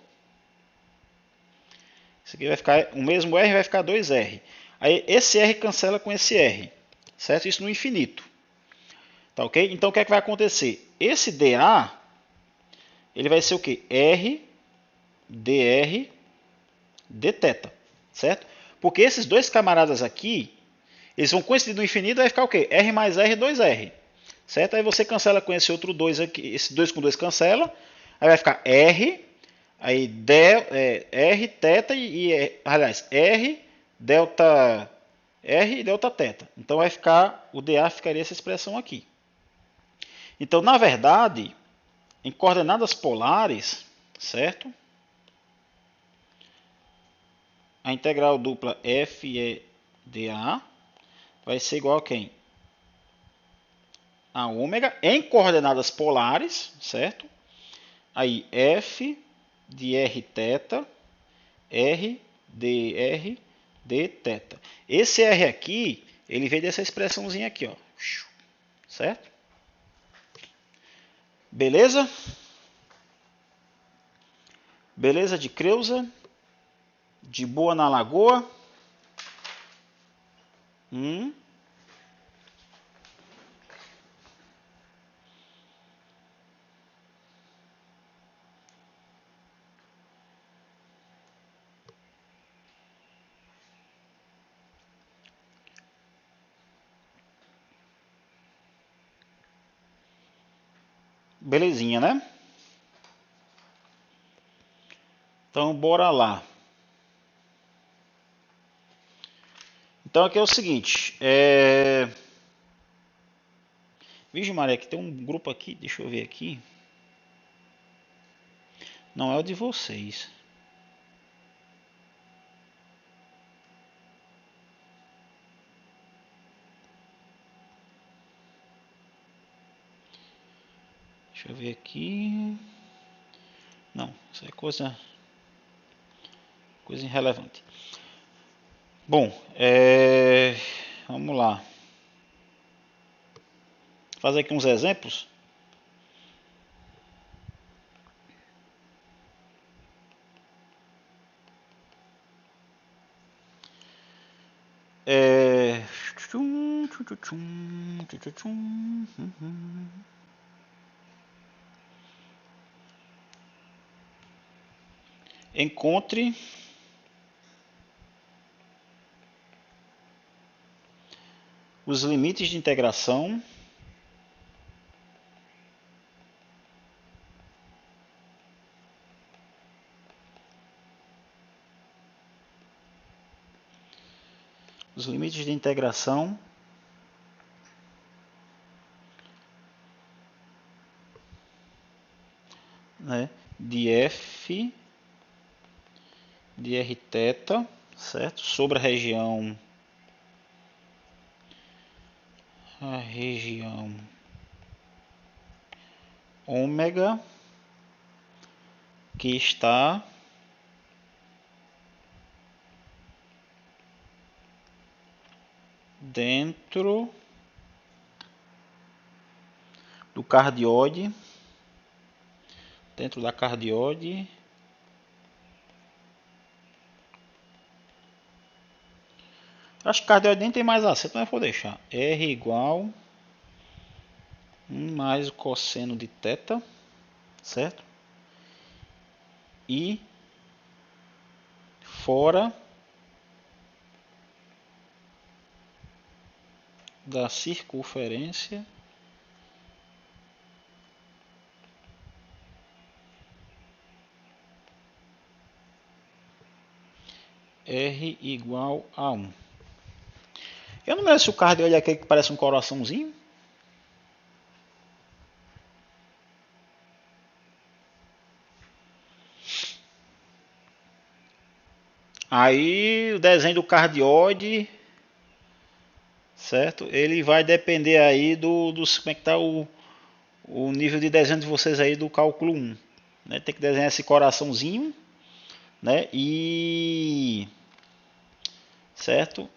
A: Isso aqui vai ficar, o mesmo R vai ficar 2R. Aí esse R cancela com esse R, certo? Isso no infinito. Tá ok? Então o que é que vai acontecer? Esse dA, ele vai ser o quê? R, dr, dθ, certo? Porque esses dois camaradas aqui, eles vão coincidir no infinito, vai ficar o quê? R mais R, 2R. Certo? Aí você cancela com esse outro 2 aqui, esse 2 com 2 cancela, aí vai ficar R, aí R, θ aliás, R, delta R e delta θ. Então vai ficar, o dA ficaria essa expressão aqui. Então, na verdade, em coordenadas polares, certo? A integral dupla FEDA vai ser igual a quem? A ômega em coordenadas polares, certo? Aí F de R θ, R de R de θ. Esse R aqui, ele veio dessa expressãozinha aqui, ó. Certo? Beleza? Beleza de Creuza? De boa na lagoa? Belezinha, né? Então, bora lá. Então, aqui é o seguinte. Vixe, Maria, que tem um grupo aqui. Deixa eu ver aqui. Não é o de vocês. Deixa eu ver aqui. Não, isso é coisa irrelevante. Bom, vamos lá. Fazer aqui uns exemplos. Encontre os limites de integração né, de F de R θ, certo? Sobre a região ômega que está dentro do cardioide, dentro da cardioide acho que cardioide nem tem mais acento, mas vou deixar R igual 1 mais o cosseno de θ, certo? E fora da circunferência R igual a 1. Eu não lembro se o cardioide é aquele que parece um coraçãozinho. Aí o desenho do cardioide, certo? Ele vai depender aí do como é que tá o nível de desenho de vocês aí do cálculo 1. Né? Tem que desenhar esse coraçãozinho, né? E certo?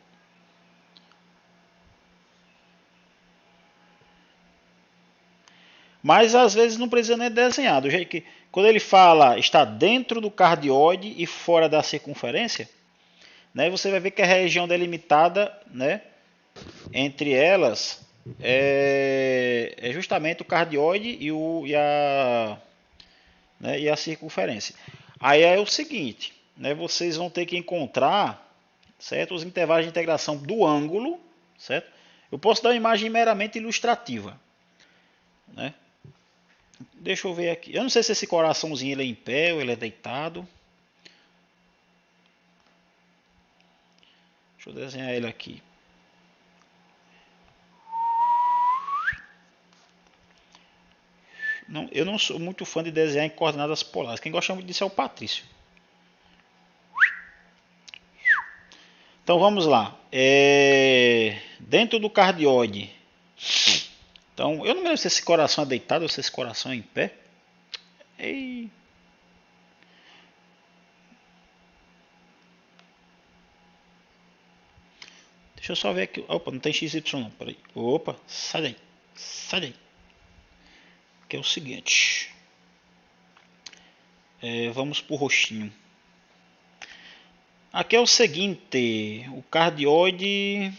A: Mas às vezes não precisa nem desenhar. Do jeito que quando ele fala está dentro do cardioide e fora da circunferência, né? Você vai ver que a região delimitada, né? Entre elas é justamente o cardioide e a circunferência. Aí é o seguinte, né, vocês vão ter que encontrar, certo, os intervalos de integração do ângulo, certo? Eu posso dar uma imagem meramente ilustrativa, né? Deixa eu ver aqui. Eu não sei se esse coraçãozinho ele é em pé ou ele é deitado. Deixa eu desenhar ele aqui. eu não sou muito fã de desenhar em coordenadas polares. Quem gosta muito disso é o Patrício. Então vamos lá. Dentro do cardioide. Então, eu não me lembro se esse coração é deitado ou se esse coração é em pé. Ei. Deixa eu só ver aqui. Opa, não tem XY não. Peraí. Opa, sai daí. Sai daí. Que é o seguinte. Vamos pro roxinho. Aqui é o seguinte. O cardioide.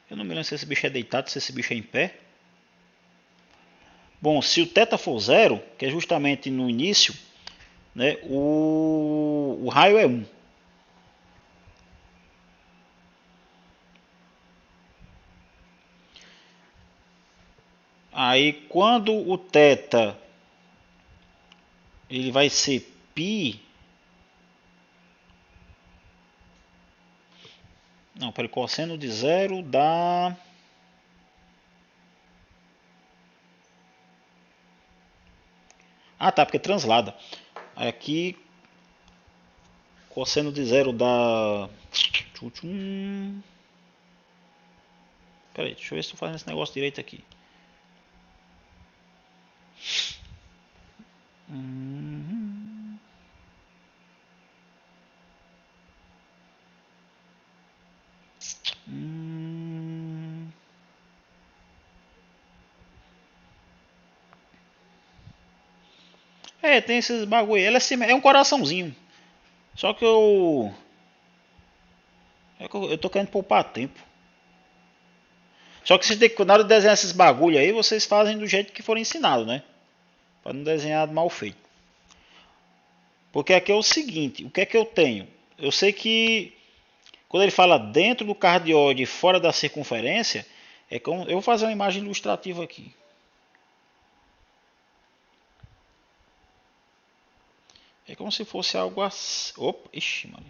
A: Eu não me lembro se esse bicho é deitado, se esse bicho é em pé. Bom, se o θ for 0, que é justamente no início, né, o raio é 1. Aí quando o θ ele vai ser π. Não, para o cosseno de 0 dá. Ah, tá, porque translada. Aqui, cosseno de 0 dá. Peraí, deixa eu ver se estou fazendo esse negócio direito aqui. Tem esses bagulho. Ela é um coraçãozinho. Só que eu tô querendo poupar tempo. Só que vocês têm que, na hora de desenhar esses bagulho aí, vocês fazem do jeito que for ensinado, né? Para não desenhar mal feito. Porque aqui é o seguinte, o que é que eu tenho? Eu sei que quando ele fala dentro do cardioide e fora da circunferência, eu vou fazer uma imagem ilustrativa aqui. É como se fosse algo assim. Opa, ixi, mano.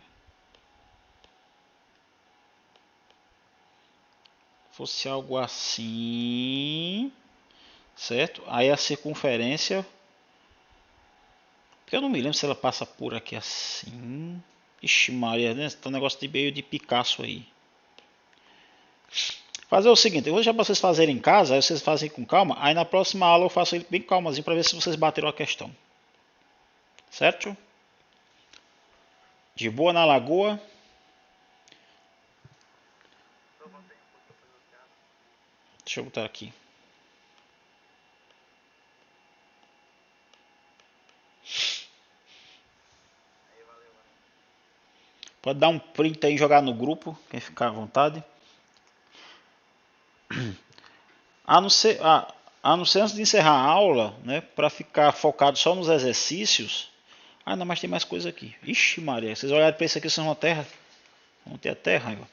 A: Fosse algo assim, certo? Aí a circunferência, eu não me lembro se ela passa por aqui assim. Ixi, Maria, né? Tem um negócio de meio de Picasso aí. Fazer o seguinte, eu vou deixar para vocês fazerem em casa, aí vocês fazem com calma, aí na próxima aula eu faço ele bem calmazinho para ver se vocês bateram a questão. Certo? De boa na lagoa. Deixa eu botar aqui. Pode dar um print aí e jogar no grupo, quem ficar à vontade. A não ser antes de encerrar a aula, né, para ficar focado só nos exercícios. Ah, não, mas tem mais coisa aqui. Ixi, Maria, vocês olharem para isso aqui, são uma terra. Vamos ter a terra aí, ó.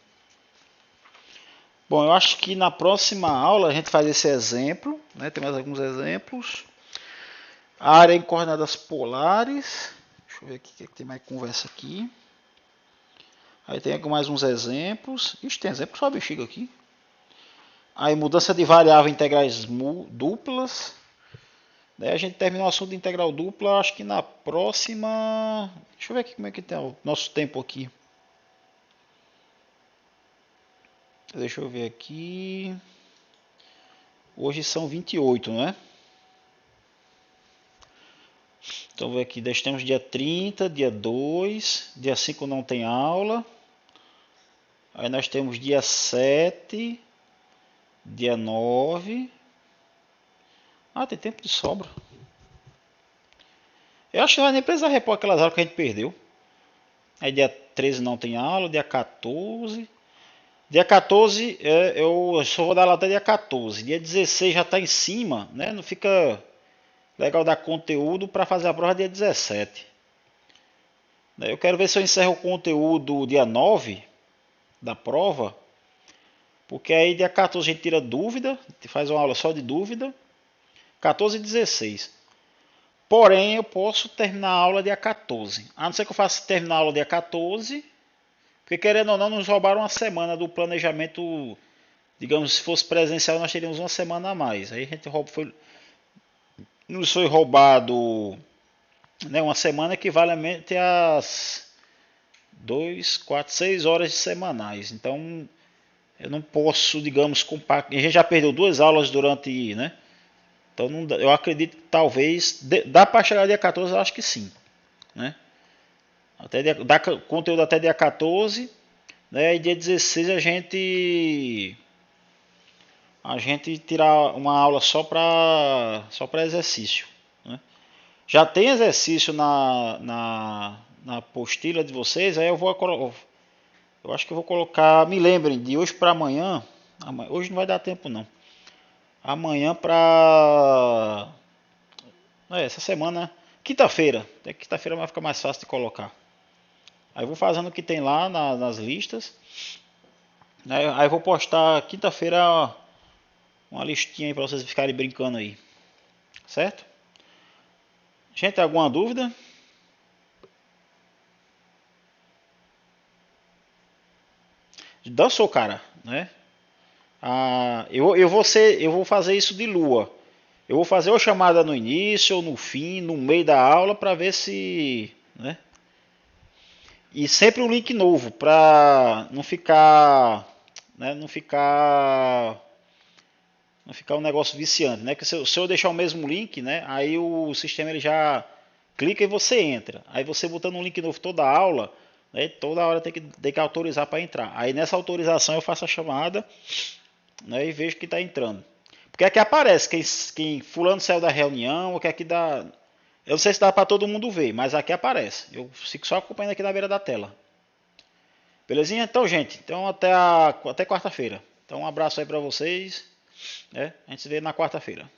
A: Bom, eu acho que na próxima aula a gente faz esse exemplo, né? Tem mais alguns exemplos. A área em coordenadas polares. Deixa eu ver aqui o que tem mais conversa aqui. Aí tem mais uns exemplos. Ixi, tem exemplo só bexiga aqui. Aí mudança de variável em integrais duplas. Daí a gente termina o assunto de integral dupla, acho que na próxima. Deixa eu ver aqui como é que tem o nosso tempo aqui. Deixa eu ver aqui. Hoje são 28, não é? Então vou ver aqui, nós temos dia 30, dia 2, dia 5 não tem aula. Aí nós temos dia 7, dia 9. Ah, tem tempo de sobra. Eu acho que não vai nem precisar repor aquelas aulas que a gente perdeu. Aí dia 13 não tem aula, dia 14. Dia 14 eu só vou dar lá até dia 14. Dia 16 já está em cima, né? Não fica legal dar conteúdo para fazer a prova dia 17. Eu quero ver se eu encerro o conteúdo dia 9 da prova. Porque aí dia 14 a gente tira dúvida, faz uma aula só de dúvida. 14 e 16. Porém, eu posso terminar a aula dia 14. A não ser que eu faça terminar a aula dia 14. Porque querendo ou não, nos roubaram uma semana do planejamento digamos, se fosse presencial, nós teríamos uma semana a mais. Aí a gente nos foi roubado, né, uma semana equivalente às 2, 4, 6 horas de semanais. Então, eu não posso, digamos, compactar. A gente já perdeu 2 aulas durante, né? Então, não, eu acredito que talvez, dá para chegar dia 14, eu acho que sim, né? Dá conteúdo até dia 14, né? E dia 16 a gente tirar uma aula só para exercício, né? Já tem exercício na apostila de vocês, aí eu acho que eu vou colocar, me lembrem, de hoje para amanhã, hoje não vai dar tempo não, amanhã para, essa semana, quinta-feira, até quinta-feira vai ficar mais fácil de colocar. Aí eu vou fazendo o que tem lá nas listas, né? Aí eu vou postar quinta-feira uma listinha aí para vocês ficarem brincando aí, certo? Gente, alguma dúvida? Dançou, cara, né? Eu vou fazer isso de lua. Eu vou fazer ou chamada no início, ou no fim, no meio da aula, para ver se, né? E sempre um link novo, para não ficar, né? Não ficar um negócio viciante, né? Que se eu deixar o mesmo link, né? Aí o sistema ele já clica e você entra. Aí você botando um link novo toda a aula, né? Toda hora tem que autorizar para entrar. Aí nessa autorização eu faço a chamada, né? E vejo que está entrando. Porque aqui aparece quem fulano saiu da reunião, o que aqui dá. Eu não sei se dá para todo mundo ver, mas aqui aparece. Eu fico só acompanhando aqui na beira da tela. Belezinha? Então, gente, então até quarta-feira. Então, um abraço aí para vocês, né? A gente se vê na quarta-feira.